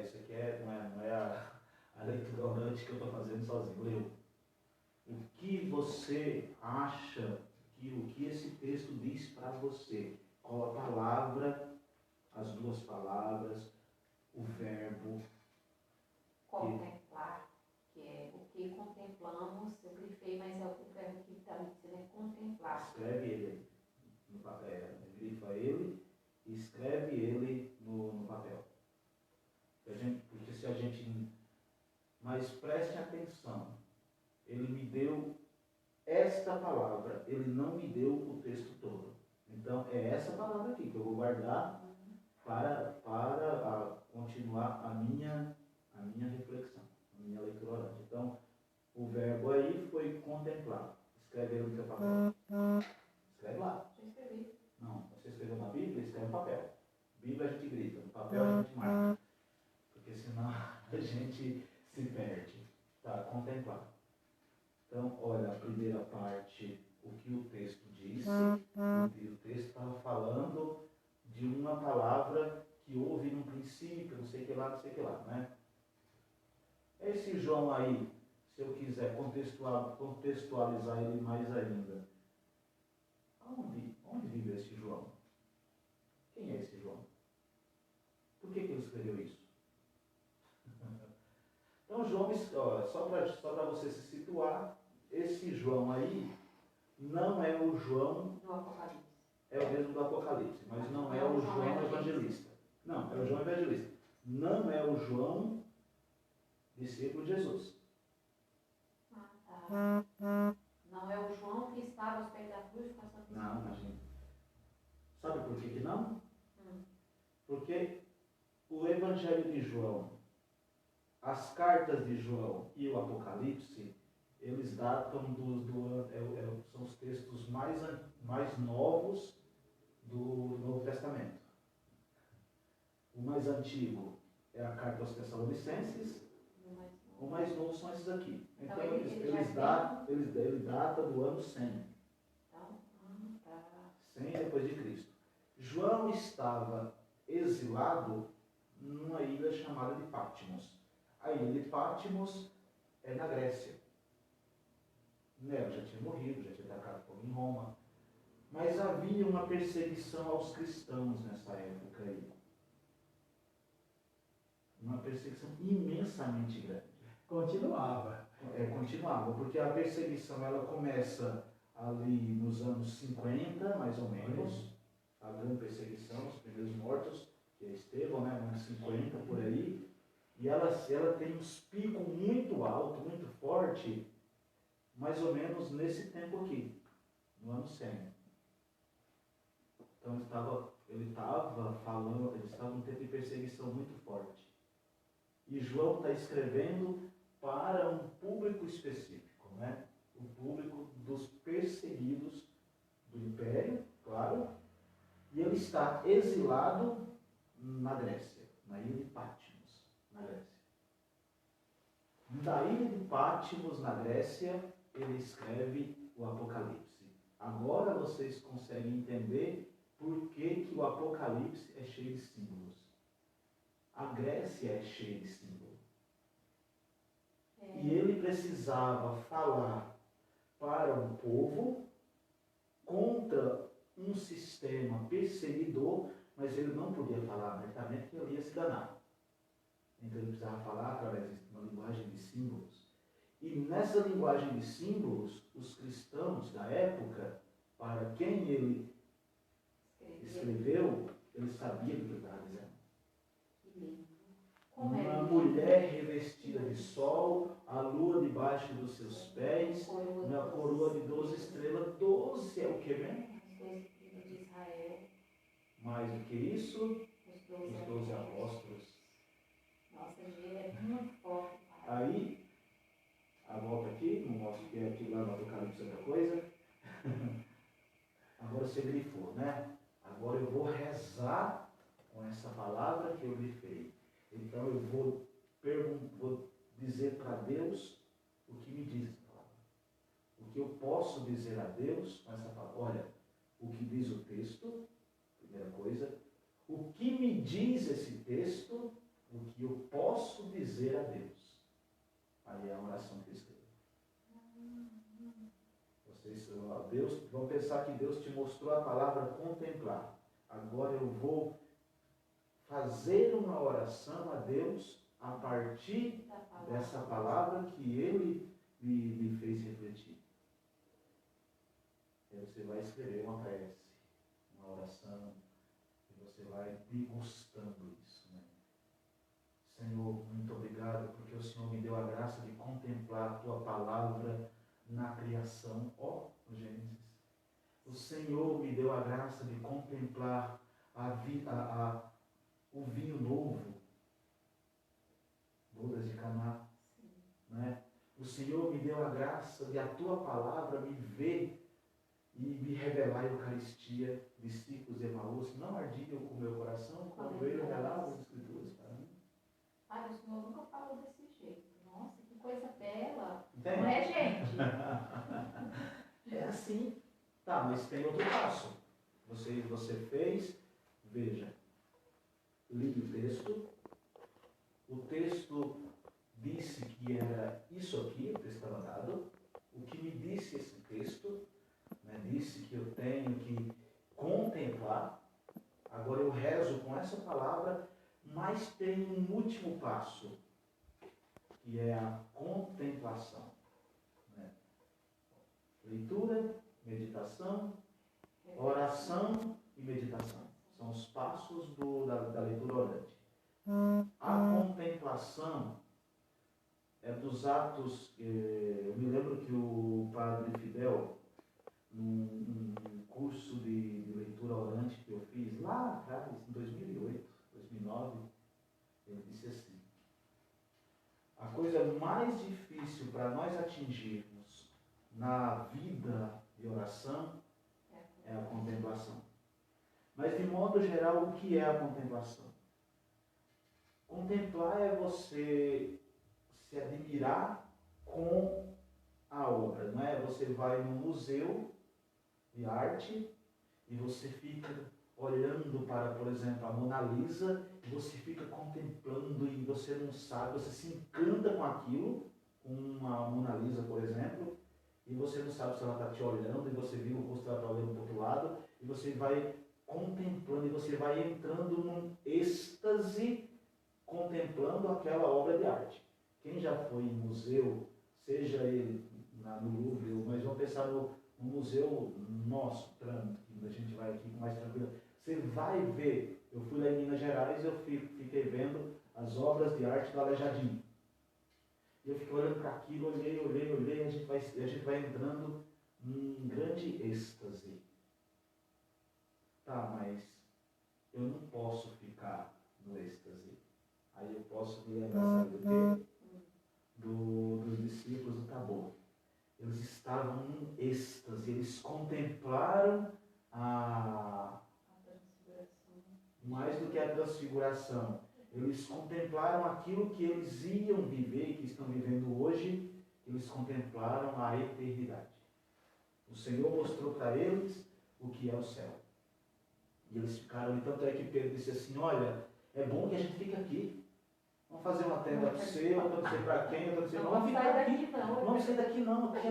Isso aqui não é a leitura orante que eu estou fazendo sozinho. Leu. O que você acha o que esse texto diz para você? Qual a palavra, as 2 palavras, o verbo? Contemplar, que é o que contemplamos, eu grifei, mas é o verbo que está me dizendo é contemplar. Escreve ele no papel, grifa ele e escreve ele no papel. Porque se a gente... Mas preste atenção, ele me deu esta palavra, ele não me deu o texto todo. Então é essa palavra aqui que eu vou guardar para continuar a minha reflexão, a minha leitura orante. Então, o verbo aí foi contemplar. Escreve ele no seu papel. Escreve lá. Já escrevi. Não, você escreveu na Bíblia, escreve no papel. Bíblia a gente grita, no papel a gente marca. Porque senão a gente se perde. Tá, contemplar. Então, olha, a primeira parte, o que o texto disse, e o texto estava falando de uma palavra que houve no princípio, não sei o que lá, né? Esse João aí, se eu quiser contextualizar ele mais ainda, onde vive esse João? Quem é esse João? Por que ele escreveu isso? Então, João, só para você se situar, esse João aí não é o João Do Apocalipse. É o mesmo do Apocalipse, mas não é o João Evangelista. Não, é o João Evangelista. Não é o João discípulo de Jesus. Tá. Não é o João que estava aos pés da cruz com a Santa Não, imagina. Sabe por que não? Porque o Evangelho de João, as cartas de João e o Apocalipse, eles datam são os textos mais novos do Novo Testamento. O mais antigo é a carta aos Tessalonicenses, o mais novo são esses aqui. Então ele data do ano 100. Então, 100 depois de Cristo. João estava exilado numa ilha chamada de Patmos. A ilha de Patmos é na Grécia. Nero já tinha morrido, já tinha atacado fogo em Roma. Mas havia uma perseguição aos cristãos nessa época aí. Uma perseguição imensamente grande. Continuava. Continuava, porque a perseguição ela começa ali nos anos 50, mais ou menos, a grande perseguição, os primeiros mortos, que é Estevão, né, anos 50 por aí, e ela tem uns picos muito alto, muito forte, mais ou menos nesse tempo aqui, no ano 100. Então ele estava falando, eles estavam num tempo de perseguição muito forte. E João está escrevendo para um público específico, né? O público dos perseguidos do Império, claro, e ele está exilado na Grécia, na ilha de Patmos, na Grécia. Da ilha de Patmos, na Grécia, ele escreve o Apocalipse. Agora vocês conseguem entender por que o Apocalipse é cheio de símbolos. A Grécia é cheia de símbolos. E ele precisava falar para um povo contra um sistema perseguidor, mas ele não podia falar abertamente que ele ia se danar. Então ele precisava falar através de uma linguagem de símbolos. E nessa linguagem de símbolos, os cristãos da época, para quem ele escreveu, ele sabia do que ele estava dizendo. Uma mulher revestida de sol, a lua debaixo dos seus pés, uma coroa de 12 estrelas. 12 é o que mesmo? De Israel. Mais do que isso, Os 12 apóstolos. Nossa, é muito forte. Aí, a volta aqui, não mostro que é aqui lá no Apocalipse outra coisa. Agora você grifou, né? Agora eu vou rezar com essa palavra que eu grifei. Então eu vou dizer para Deus o que me diz essa palavra. O que eu posso dizer a Deus com essa palavra. Olha, o que diz o texto, primeira coisa. O que me diz esse texto, o que eu posso dizer a Deus. Aí é a oração que eu escrevo. Vocês, Deus, vão pensar que Deus te mostrou a palavra contemplar. Agora eu vou fazer uma oração a Deus a partir dessa palavra que Ele me fez refletir. Aí você vai escrever uma prece, uma oração, e você vai degustando isso. Né? Senhor, muito obrigado, porque o Senhor me deu a graça de contemplar a Tua palavra na criação, no Gênesis. O Senhor me deu a graça de contemplar o vinho novo, bodas de Caná, né? O Senhor me deu a graça de a Tua palavra me ver e me revelar a Eucaristia, discípulos de Emaús, não ardiam com o meu coração quando eu revelava as Escrituras para mim. Ai, o Senhor nunca falou desse jeito. Nossa, que coisa bela. Entende? Não é, gente? É assim. Tá, mas tem outro passo. Você fez, veja, li o texto. O texto disse que era isso aqui, o texto estava dado. O que me disse esse texto, né, disse que eu tenho que contemplar. Agora eu rezo com essa palavra, mas tem um último passo, que é a contemplação. Né? Leitura, meditação, oração e meditação. São os passos da leitura orante. A contemplação é dos atos. Eu me lembro que o padre Fidel, num curso de leitura orante que eu fiz lá atrás, em 2008, 2009, ele disse assim: a coisa mais difícil para nós atingirmos na vida de oração é a contemplação. Mas, de modo geral, o que é a contemplação? Contemplar é você se admirar com a obra, não é? Você vai no museu de arte e você fica olhando para, por exemplo, a Mona Lisa, e você fica contemplando e você não sabe, você se encanta com aquilo, com uma Mona Lisa, por exemplo, e você não sabe se ela está te olhando, e você vira o rosto dela olhando para o outro lado, e você vai contemplando, e você vai entrando num êxtase contemplando aquela obra de arte. Quem já foi em museu, seja ele no Louvre, mas vamos pensar no museu nosso, que a gente vai aqui mais tranquilo, você vai ver, eu fui lá em Minas Gerais, eu fiquei vendo as obras de arte do Aleijadinho. E eu fiquei olhando para aquilo, olhei, a gente vai entrando num grande êxtase. Tá, mas eu não posso ficar no êxtase. Aí eu posso me lembrar, sabe do quê? Dos discípulos do Tabor. Eles estavam num êxtase, eles contemplaram mais do que a transfiguração. Eles contemplaram aquilo que eles iam viver e que estão vivendo hoje, eles contemplaram a eternidade. O Senhor mostrou para eles o que é o céu. E eles ficaram, e tanto é que Pedro disse assim, olha, é bom que a gente fique aqui. Vamos fazer uma tenda para você, eu não sei para quem, eu não sei, vamos ficar aqui. Não vamos sair daqui não, porque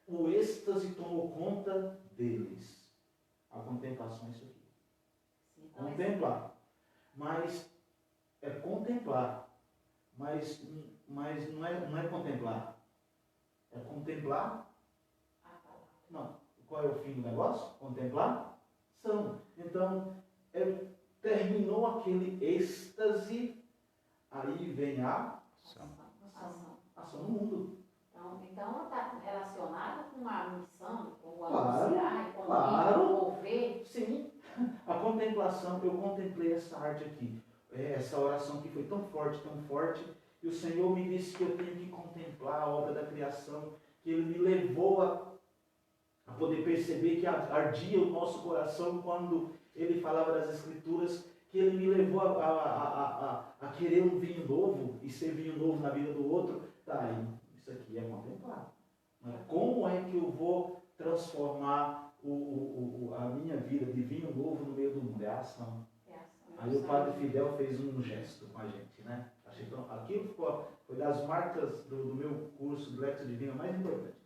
o êxtase tomou conta deles. A contemplação é isso aqui. Sim, então contemplar. Mas é contemplar. Mas não é contemplar. É contemplar. Não. Qual é o fim do negócio? Contemplar. Então, terminou aquele êxtase, aí vem a ação no mundo. Então está relacionado com a missão, com o Claro, anunciar, com claro. o envolver. Sim, a contemplação, eu contemplei essa arte aqui, essa oração que foi tão forte, e o Senhor me disse que eu tenho que contemplar a obra da criação, que Ele me levou a poder perceber que ardia o nosso coração quando Ele falava das Escrituras, que Ele me levou a querer um vinho novo e ser vinho novo na vida do outro. Tá, isso aqui é contemplar. Mas como é que eu vou transformar a minha vida de vinho novo no meio do mundo? É a ação. Aí o Padre Fidel fez um gesto com a gente, né? Aquilo foi das marcas do meu curso de Lexia Divina mais importante.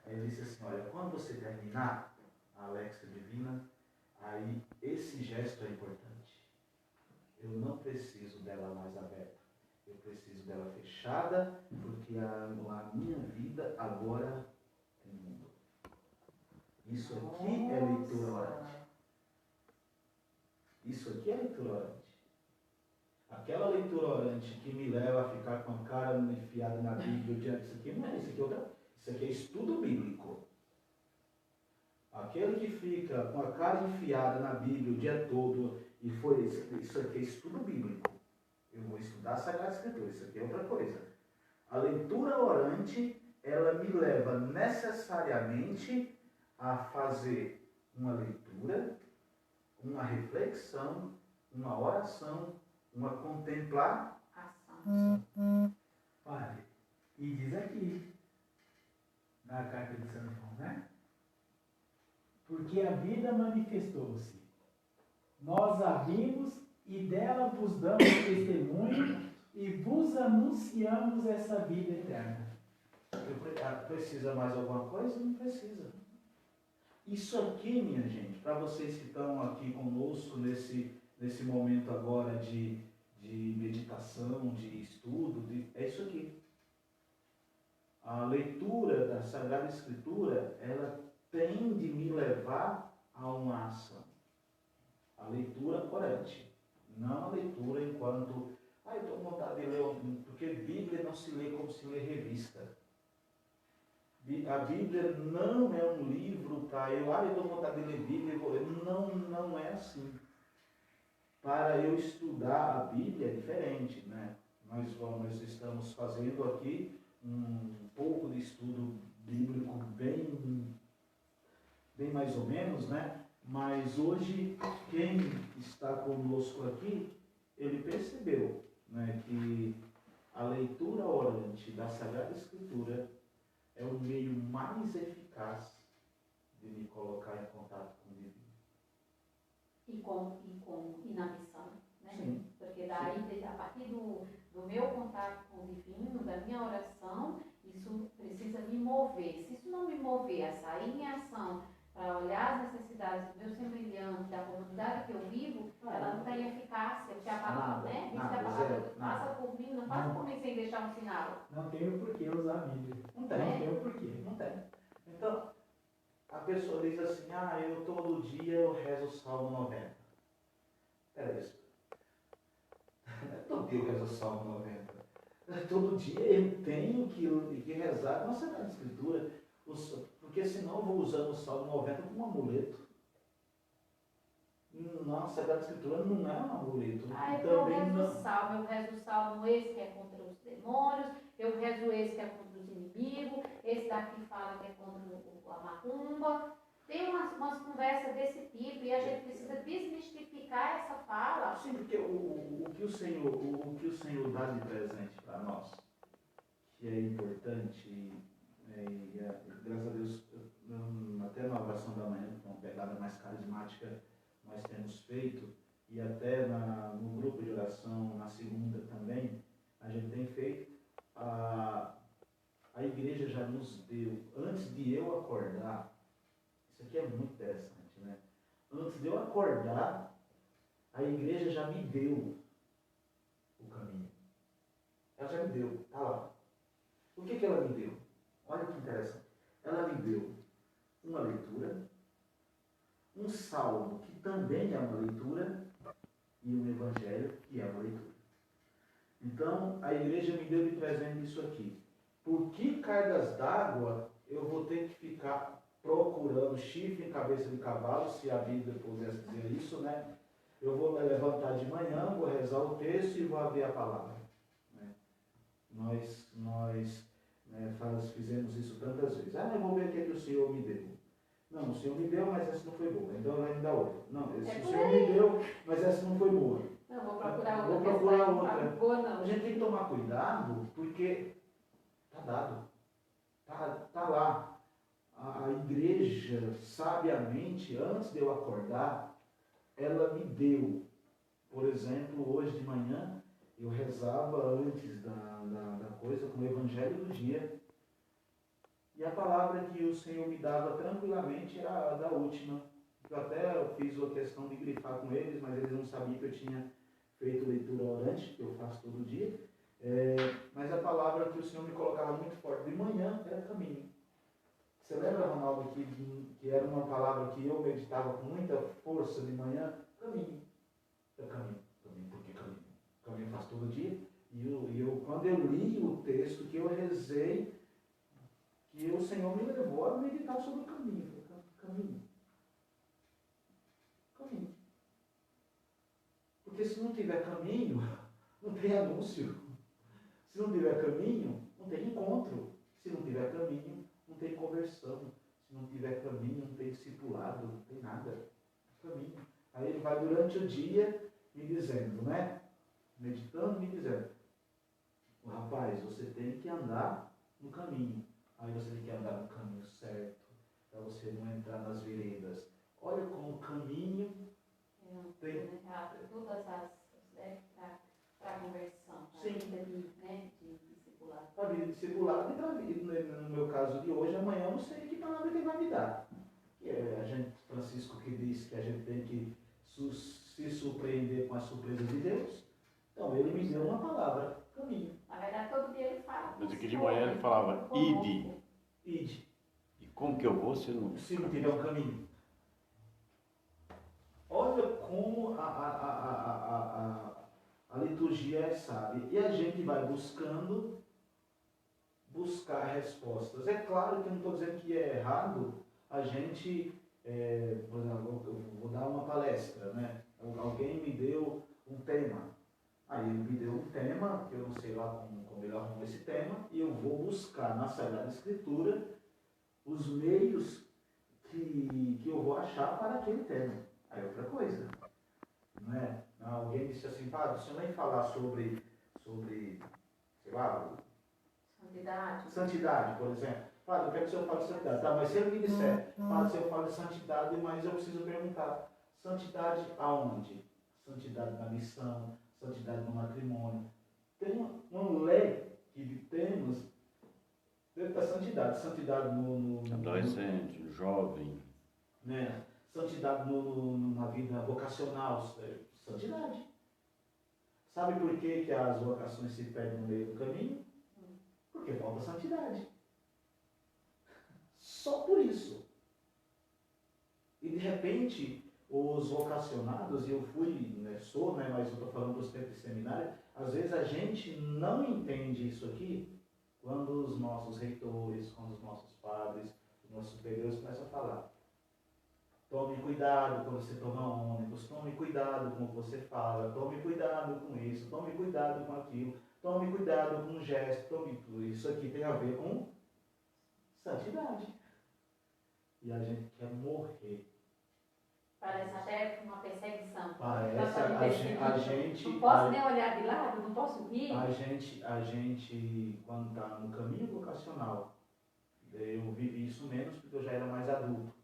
Aí ele disse assim, olha, quando você terminar a Lexia Divina, aí esse gesto é importante. Eu não preciso dela mais aberta. Eu preciso dela fechada, porque a minha vida agora é mundo. Isso aqui é leitura orante. Isso aqui é leitura orante. Aquela leitura orante que me leva a ficar com a cara enfiada na Bíblia diante disso aqui, não é isso aqui, isso aqui é estudo bíblico. Aquele que fica com a cara enfiada na Bíblia o dia todo e foi isso aqui é estudo bíblico. Eu vou estudar a Sagrada Escritura, isso aqui é outra coisa. A leitura orante, ela me leva necessariamente a fazer uma leitura, uma reflexão, uma oração, uma contemplação. Padre, e diz aqui, na carta de São João, né? Porque a vida manifestou-se. Nós a vimos e dela vos damos testemunho e vos anunciamos essa vida eterna. Precisa mais alguma coisa? Não precisa. Isso aqui, minha gente, para vocês que estão aqui conosco nesse momento agora de meditação, de estudo, é isso aqui. A leitura da Sagrada Escritura, ela tem de me levar a uma ação. A leitura orante, não a leitura enquanto... eu estou com vontade de ler, porque Bíblia não se lê como se lê revista. A Bíblia não é um livro para eu estou com vontade de ler Bíblia, não é assim. Para eu estudar a Bíblia é diferente, né? Nós estamos fazendo aqui um pouco de estudo bíblico bem mais ou menos, né? Mas hoje, quem está conosco aqui, ele percebeu, né, que a leitura orante da Sagrada Escritura é o meio mais eficaz de me colocar em contato com o divino. E na missão, né? Sim. Porque daí, a partir do do meu contato com o divino, da minha oração, isso precisa me mover. Se isso não me mover a sair em ação, para olhar as necessidades do meu semelhante, da comunidade que eu vivo, ela não tem eficácia, porque a palavra, né? Diz que a palavra passa por mim, não passa por mim sem deixar um sinal. Não tem o porquê usar a Bíblia. Não tem. Não tem o porquê. Não tem. Então, a pessoa diz assim, eu todo dia eu rezo o Salmo 90. Era isso. Todo dia eu rezo o Salmo 90. Todo dia eu tenho que rezar com a Sagrada Escritura. Porque senão eu vou usando o Salmo 90 como um amuleto. Não, a Sagrada Escritura não é um amuleto. Eu rezo o Salmo. Eu rezo o Salmo esse que é contra os demônios. Eu rezo esse que é contra os inimigos. Esse daqui fala que é contra a macumba. Tem umas conversas desse tipo e a gente precisa desmistificar essa fala. Sim, porque o que o Senhor dá de presente para nós, que é importante, e graças a Deus, até na oração da manhã, que é uma pegada mais carismática, nós temos feito, e até no grupo de oração, na segunda também, a gente tem feito, a igreja já nos deu, antes de eu acordar, isso aqui é muito interessante, né? Antes de eu acordar, a igreja já me deu o caminho. Ela já me deu, está lá. O que ela me deu? Olha que interessante. Ela me deu uma leitura, um salmo, que também é uma leitura, e um evangelho, que é uma leitura. Então, a igreja me deu de presente isso aqui. Por que cargas d'água eu vou ter que ficar procurando chifre em cabeça de cavalo, se a Bíblia pudesse dizer isso, né? Eu vou me levantar de manhã, vou rezar o texto e vou abrir a palavra. Né? Nós fizemos isso tantas vezes. Eu vou ver o que o Senhor me deu. Não, o Senhor me deu, mas essa não foi boa. Então vai me dar outra. Não, o Senhor me deu, mas essa não foi boa. Não, vou procurar outra. Vou procurar outra. Boa, não. A gente tem que tomar cuidado, porque está dado. Está lá. A igreja, sabiamente, antes de eu acordar, ela me deu. Por exemplo, hoje de manhã, eu rezava antes da coisa com o evangelho do dia. E a palavra que o Senhor me dava tranquilamente era a da última. Eu até fiz a questão de grifar com eles, mas eles não sabiam que eu tinha feito leitura orante, que eu faço todo dia. Mas a palavra que o Senhor me colocava muito forte de manhã era caminho. Você lembra, Ronaldo, que era uma palavra que eu meditava com muita força de manhã? Caminho. Caminho. Porque caminho? Caminho faz todo dia. E eu, quando eu li o texto, que eu rezei, que o Senhor me levou a meditar sobre o caminho. Caminho. Caminho. Porque se não tiver caminho, não tem anúncio. Se não tiver caminho, não tem encontro. Se não tiver caminho, não tem conversão. Se não tiver caminho, não tem discipulado, não tem nada. Caminho. Aí ele vai durante o dia me dizendo, né? Meditando, me dizendo, rapaz, você tem que andar no caminho. Aí você tem que andar no caminho certo, para você não entrar nas veredas. Olha como o caminho tem... Todas as... para a conversão, para a vida de discipulado. Para a vida de discipulado e para a vida, no meu caso de hoje, amanhã eu não sei que palavra ele vai me dar. Que é a gente, Francisco, que diz que a gente tem que se surpreender com a surpresa de Deus. Então, ele me deu uma palavra, caminho. Na verdade, todo dia ele fala. Mas aqui de manhã ele falava, ide. Ide. E como que eu vou se não tiver um caminho? Olha como a liturgia é sábia. E a gente vai buscar respostas. É claro que eu não estou dizendo que é errado a gente, por exemplo, eu vou dar uma palestra, né? Alguém me deu um tema. Aí ele me deu um tema, que eu não sei lá como ele arrumou esse tema, e eu vou buscar na Sagrada Escritura os meios que eu vou achar para aquele tema. Aí outra coisa, não é? Alguém disse assim, padre, se eu nem falar sobre, sei lá, santidade, por exemplo. Padre, eu quero que o senhor fale de santidade. Tá, mas se ele me disser, padre, se eu falo de santidade, mas eu preciso perguntar, santidade aonde? Santidade na missão, santidade no matrimônio. tem um leque que temos dentro da santidade. Santidade Adolescente, jovem. né? Santidade numa vida vocacional, santidade. Sabe por que as vocações se perdem no meio do caminho? Porque falta santidade. Só por isso. E de repente, os vocacionados, e eu fui, né, sou, né, mas eu estou falando dos tempos de seminário, às vezes a gente não entende isso aqui quando os nossos reitores, quando os nossos padres, os nossos superiores começam a falar. Tome cuidado quando você toma ônibus, tome cuidado com o que você fala, tome cuidado com isso, tome cuidado com aquilo, tome cuidado com o gesto, tome tudo. Isso aqui tem a ver com santidade. E a gente quer morrer. Parece até uma perseguição. Parece a gente. Não posso nem olhar de lado, não posso rir. A gente, quando está no caminho vocacional, eu vivi isso menos porque eu já era mais adulto.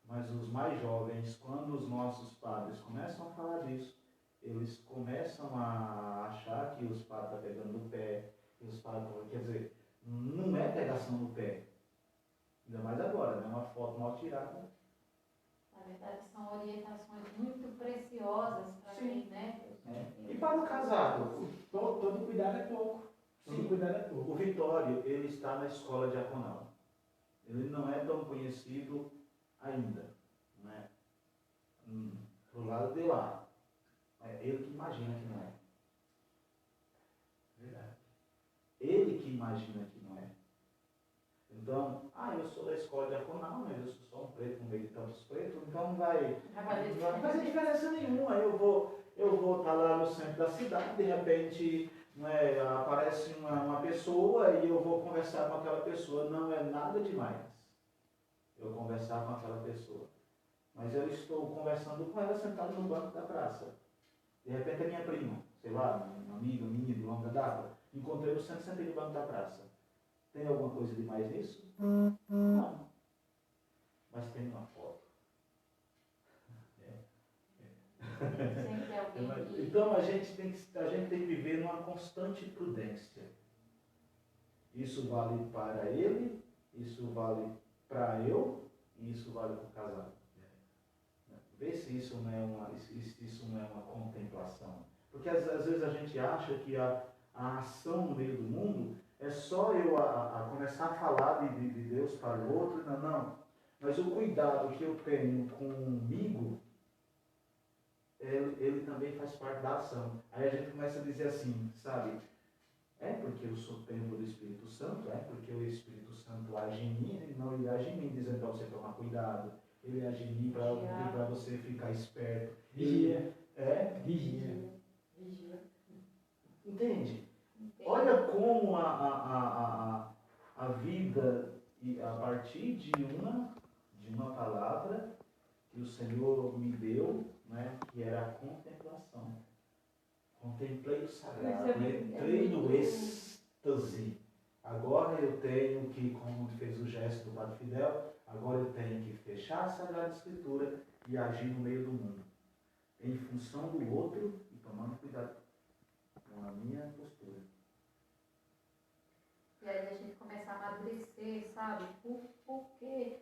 Mas os mais jovens, quando os nossos padres começam a falar disso, eles começam a achar que os padres estão pegando no pé, que os padres, quer dizer, não é pegação no pé. Ainda mais agora, né? Uma foto mal tirada. Na verdade, são orientações muito preciosas para mim, né? E para o casado? Todo cuidado é pouco. Todo cuidado é pouco. O Vitório, ele está na escola diaconal. Ele não é tão conhecido ainda, né? Pro lado de lá. É ele que imagina que não é. Verdade. Ele que imagina que não é. Então, eu sou da escola diaconal, mas eu sou só um preto no meio de tantos pretos, então não vai fazer diferença nenhuma. Eu vou estar lá no centro da cidade, de repente, né, aparece uma pessoa e eu vou conversar com aquela pessoa. Não é nada demais eu conversar com aquela pessoa. Mas eu estou conversando com ela sentado no banco da praça. De repente é minha prima, sei lá, uma amiga minha de longa data. Encontrei no centro, sentei no banco da praça. Tem alguma coisa demais nisso? Não. Mas tem uma foto. Sempre alguém que... Então a gente tem que viver numa constante prudência. Isso vale para ele, isso vale para eu e isso vale para o casal. Vê se isso não é uma contemplação. Porque às vezes a gente acha que a ação no meio do mundo é só eu a começar a falar de Deus para o outro. Não. Mas o cuidado que eu tenho comigo, ele também faz parte da ação. Aí a gente começa a dizer assim, sabe? É porque eu sou templo do Espírito Santo, é porque o Espírito Santo age em mim, ele não age em mim, dizendo para você tomar cuidado. Ele age em mim para você ficar esperto. Vigia. Vigia. Vigia. Entende? Olha como a vida, a partir de uma palavra que o Senhor me deu, né, que era a contemplação. Contemplei o sagrado, entrei no êxtase. Agora eu tenho que, como fez o gesto do Padre Fidel, agora eu tenho que fechar a Sagrada Escritura e agir no meio do mundo. Em função do outro e tomando cuidado com a minha postura. E aí a gente começa a amadurecer, sabe? Porque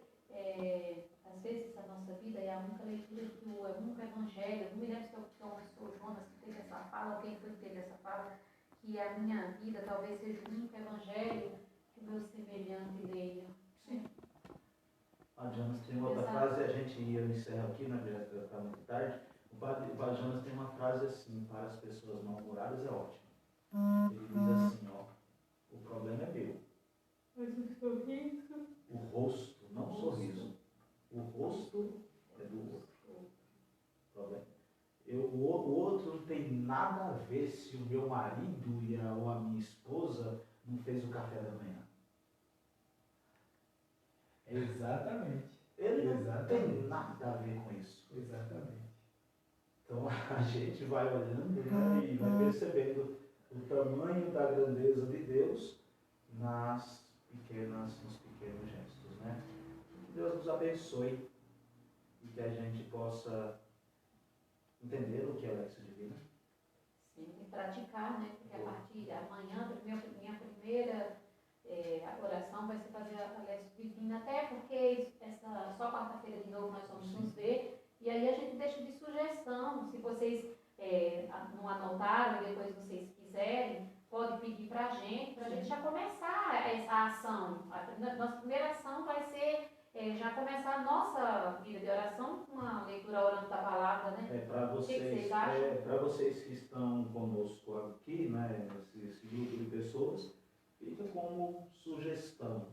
às vezes a nossa vida é a única leitura do único evangelho. Não me lembro se é o pastor Jonas que teve essa fala, ou quem foi que teve essa fala, que a minha vida talvez seja o único evangelho que o meu semelhante leia. Sim. A Jonas tem outra frase, a gente ia encerrar aqui, né, já está muito tarde. O Padre Jonas tem uma frase assim, para as pessoas mal-humoradas é ótimo. Ele diz assim, o problema é meu. Mas o sorriso... O rosto, não o sorriso. O rosto é do outro. Problema. O outro não tem nada a ver se o meu marido ou a minha esposa não fez o café da manhã. Exatamente. Ele não tem nada a ver com isso. Exatamente. Então a gente vai olhando, né, e vai percebendo o tamanho da grandeza de Deus nos pequenos gestos, né? Que Deus nos abençoe e que a gente possa entender o que é a Lexio Divina. Tem que praticar, né? Porque a partir de amanhã, minha primeira oração vai ser fazer a Leste Divina, até porque só quarta-feira de novo nós vamos nos ver, e aí a gente deixa de sugestão, se vocês não anotaram e depois vocês quiserem, pode pedir para a gente já começar essa ação. Nossa primeira ação vai ser já começar a nossa vida de oração com uma leitura orando da palavra, né? Para vocês, que vocês acham? para vocês que estão conosco aqui, né, esse grupo de pessoas, fica como sugestão.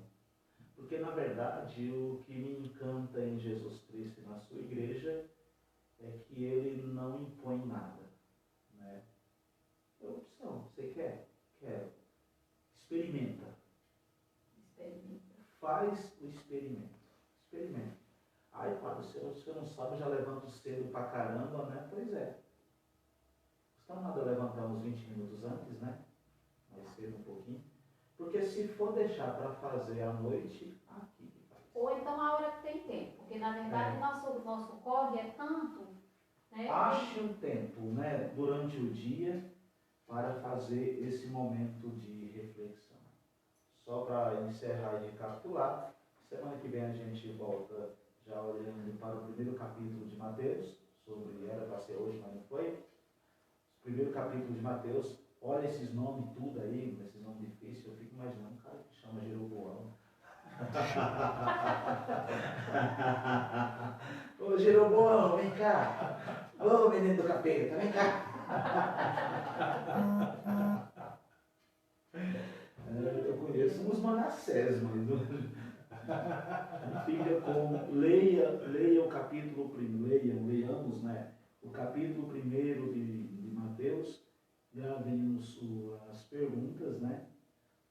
Porque, na verdade, o que me encanta em Jesus Cristo e na sua igreja é que ele não impõe nada. Né? É opção. Você quer? Quero. Experimenta. Faz o experimento. Experimenta. Ai, padre, você não sabe, já levanto cedo pra caramba, né? Pois é. Custa nada levantar uns 20 minutos antes, né? Mais cedo um pouquinho. Porque se for deixar para fazer à noite, aqui que faz. Ou então a hora que tem tempo. Porque, na verdade, nosso corre é tanto, né? Ache um tempo, né? Durante o dia para fazer esse momento de reflexão. Só para encerrar e recapitular, semana que vem a gente volta já olhando para o primeiro capítulo de Mateus, era para ser hoje, mas não foi. O primeiro capítulo de Mateus, olha esses nomes tudo aí, esses nomes difíceis, eu fico imaginando um cara que chama Jeroboão. Ô Jeroboão, vem cá. Ô menino do capeta, vem cá. Eu conheço uns Manassés, mas fica como leia o capítulo primeiro, leiamos, né? O capítulo 1 de Mateus, já vem as perguntas, né?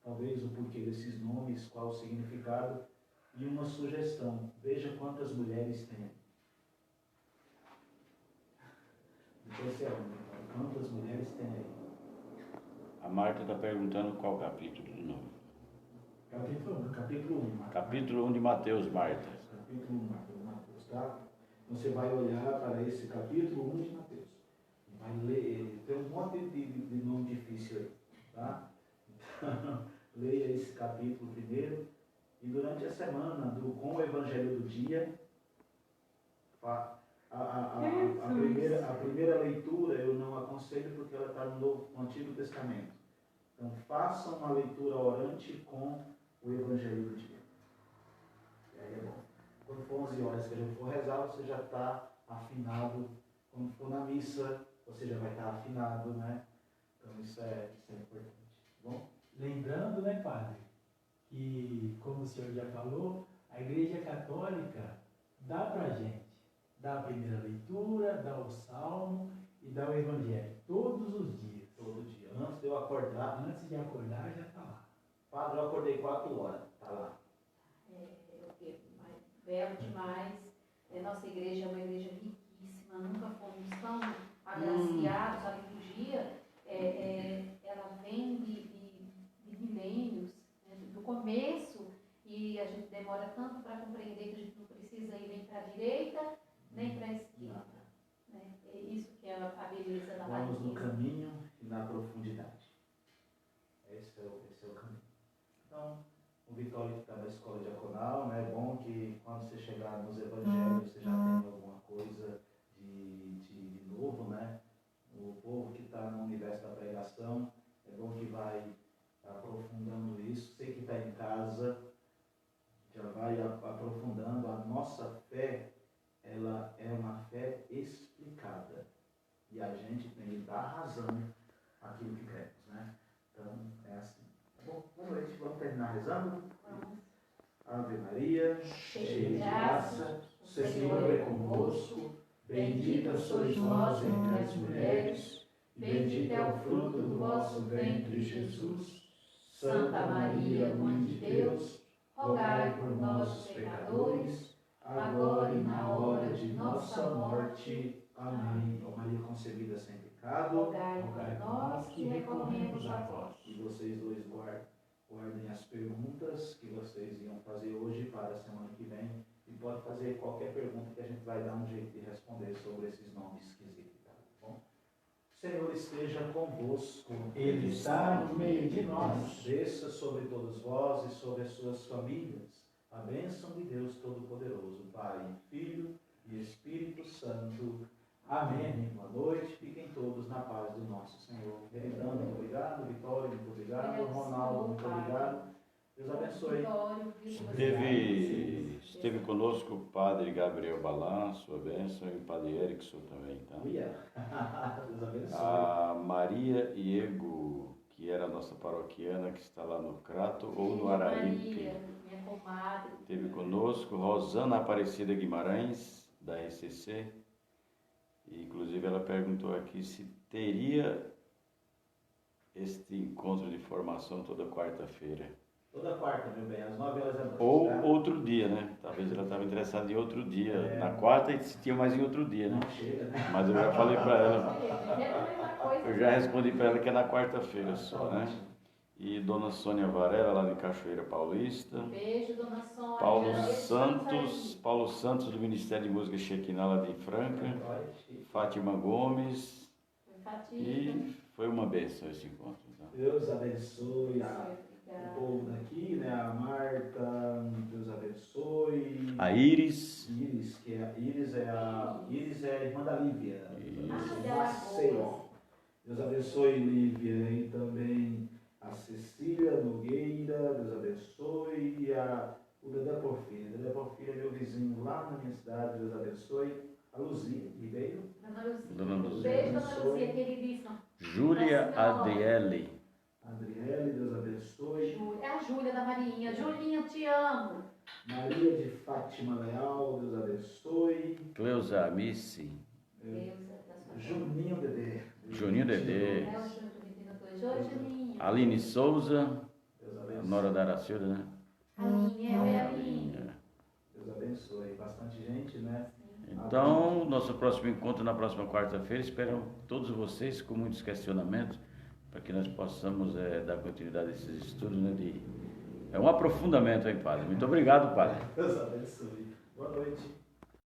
Talvez o porquê desses nomes, qual o significado, e uma sugestão. Veja quantas mulheres tem. Depois você olha, quantas mulheres tem aí? A Marta está perguntando qual capítulo de novo. Capítulo 1. Capítulo 1 de Mateus, Marta. Capítulo 1 de Mateus, tá? Você vai olhar para esse capítulo 1 de Mateus. Vai ler, tem um monte de nome difícil aí, tá? Então, leia esse capítulo primeiro e durante a semana, com o Evangelho do dia, a primeira leitura eu não aconselho porque ela está no Antigo Testamento. Então, façam uma leitura orante com o Evangelho do dia. E aí é bom. Quando for 11 horas que a gente for rezar, você já está afinado. Quando for na missa, você já vai estar afinado, né? Então, isso é importante. Bom? Lembrando, né, padre, que, como o senhor já falou, a Igreja Católica dá para a gente. Dá a primeira leitura, dá o salmo e dá o Evangelho. Todos os dias. Todo dia. Antes de eu acordar. Antes de acordar, já está lá. Padre, eu acordei 4 horas. Está lá. Belo demais. Nossa igreja é uma igreja riquíssima. Nunca fomos tão agraciados. A liturgia, ela vem de milênios, né, do começo, e a gente demora tanto para compreender que a gente não precisa ir nem para a direita, nem para a esquerda. Né? É isso que é a beleza da Vamos no Maria. caminho e na profundidade. Esse é o caminho. Então, o Vitório que está na escola diaconal, né? É bom que quando você chegar nos evangelhos, você já tenha alguma coisa de novo, né? O povo que está no universo da pregação, é bom que vai aprofundando isso. Você que está em casa, já vai aprofundando. A nossa fé, ela é uma fé explicada. E a gente tem que dar razão àquilo que cremos, né? Então, é assim. Tá bom? Boa noite. Vamos terminar rezando? Vamos. Ave Maria, cheia de graça, o Senhor é convosco. Bendita sois vós entre as mulheres, e bendito é o fruto do vosso ventre, Jesus. Santa Maria, Mãe de Deus, rogai por nós, os pecadores, agora e na hora de nossa morte. Amém. Ó Maria concebida sem pecado, Rogai por nós que recorremos a vós. e vocês dois guardem as perguntas que vocês iam fazer hoje para a semana que vem. E pode fazer qualquer pergunta que a gente vai dar um jeito de responder sobre esses nomes esquisitos. Tá bom? Senhor esteja convosco. Ele está no meio de nós. Desça sobre todos vós e sobre as suas famílias a bênção de Deus Todo-Poderoso, Pai, Filho e Espírito Santo. Amém. Boa noite. Fiquem todos na paz do nosso Senhor. Veritano, muito obrigado. Vitória, muito obrigado. Ronaldo, muito obrigado. Deus abençoe. Esteve conosco o Padre Gabriel Balan, sua bênção, e o Padre Erickson também, tá? Deus abençoe. A Maria Iego, que era a nossa paroquiana, que está lá no Crato ou no Araípe. Minha comadre. Esteve conosco Rosana Aparecida Guimarães, da RCC. E, inclusive, ela perguntou aqui se teria este encontro de formação toda quarta-feira. Toda quarta, meu bem, às 9 horas da noite. Ou tá? outro dia, né? Talvez ela estava interessada em outro dia. Na quarta e se tinha mais em outro dia, né? Não chega, né? Mas eu já falei para ela, eu Eu já respondi para ela que é na quarta-feira só, né? E Dona Sônia Varela, lá de Cachoeira Paulista. Beijo, Dona Sônia. Paulo Santos, do Ministério de Música Shekinah, lá de Franca. Fátima Gomes. E foi uma benção esse encontro. Tá? Deus abençoe o povo daqui, né? A Marta, Deus abençoe. A Iris. Iris, que é Iris é a irmã da Lívia. Maceió. Deus abençoe, Lívia. E também a Cecília Nogueira, Deus abençoe. E o Dedé Porfírio. Dedé Porfírio é meu vizinho lá na minha cidade, Deus abençoe. A Luzia Ribeiro. Dona Luzia. Beijo, Dona Luzia, queridíssima. Júlia Adriele. Adriele, Deus abençoe. É a Júlia da Marinha. Julinha, eu te amo. Maria de Fátima Leal, Deus abençoe. Cleusa Amici. Juninho Dedê. Juninho Dedê. É o Juninho. Aline Souza. Deus abençoe. Nora da Aracilda, né? Aline. Deus abençoe. Bastante gente, né? Então, nosso próximo encontro na próxima quarta-feira. Espero todos vocês com muitos questionamentos para que nós possamos dar continuidade a esses estudos, né? É um aprofundamento, hein, Padre? Muito obrigado, Padre. Deus abençoe. Boa noite.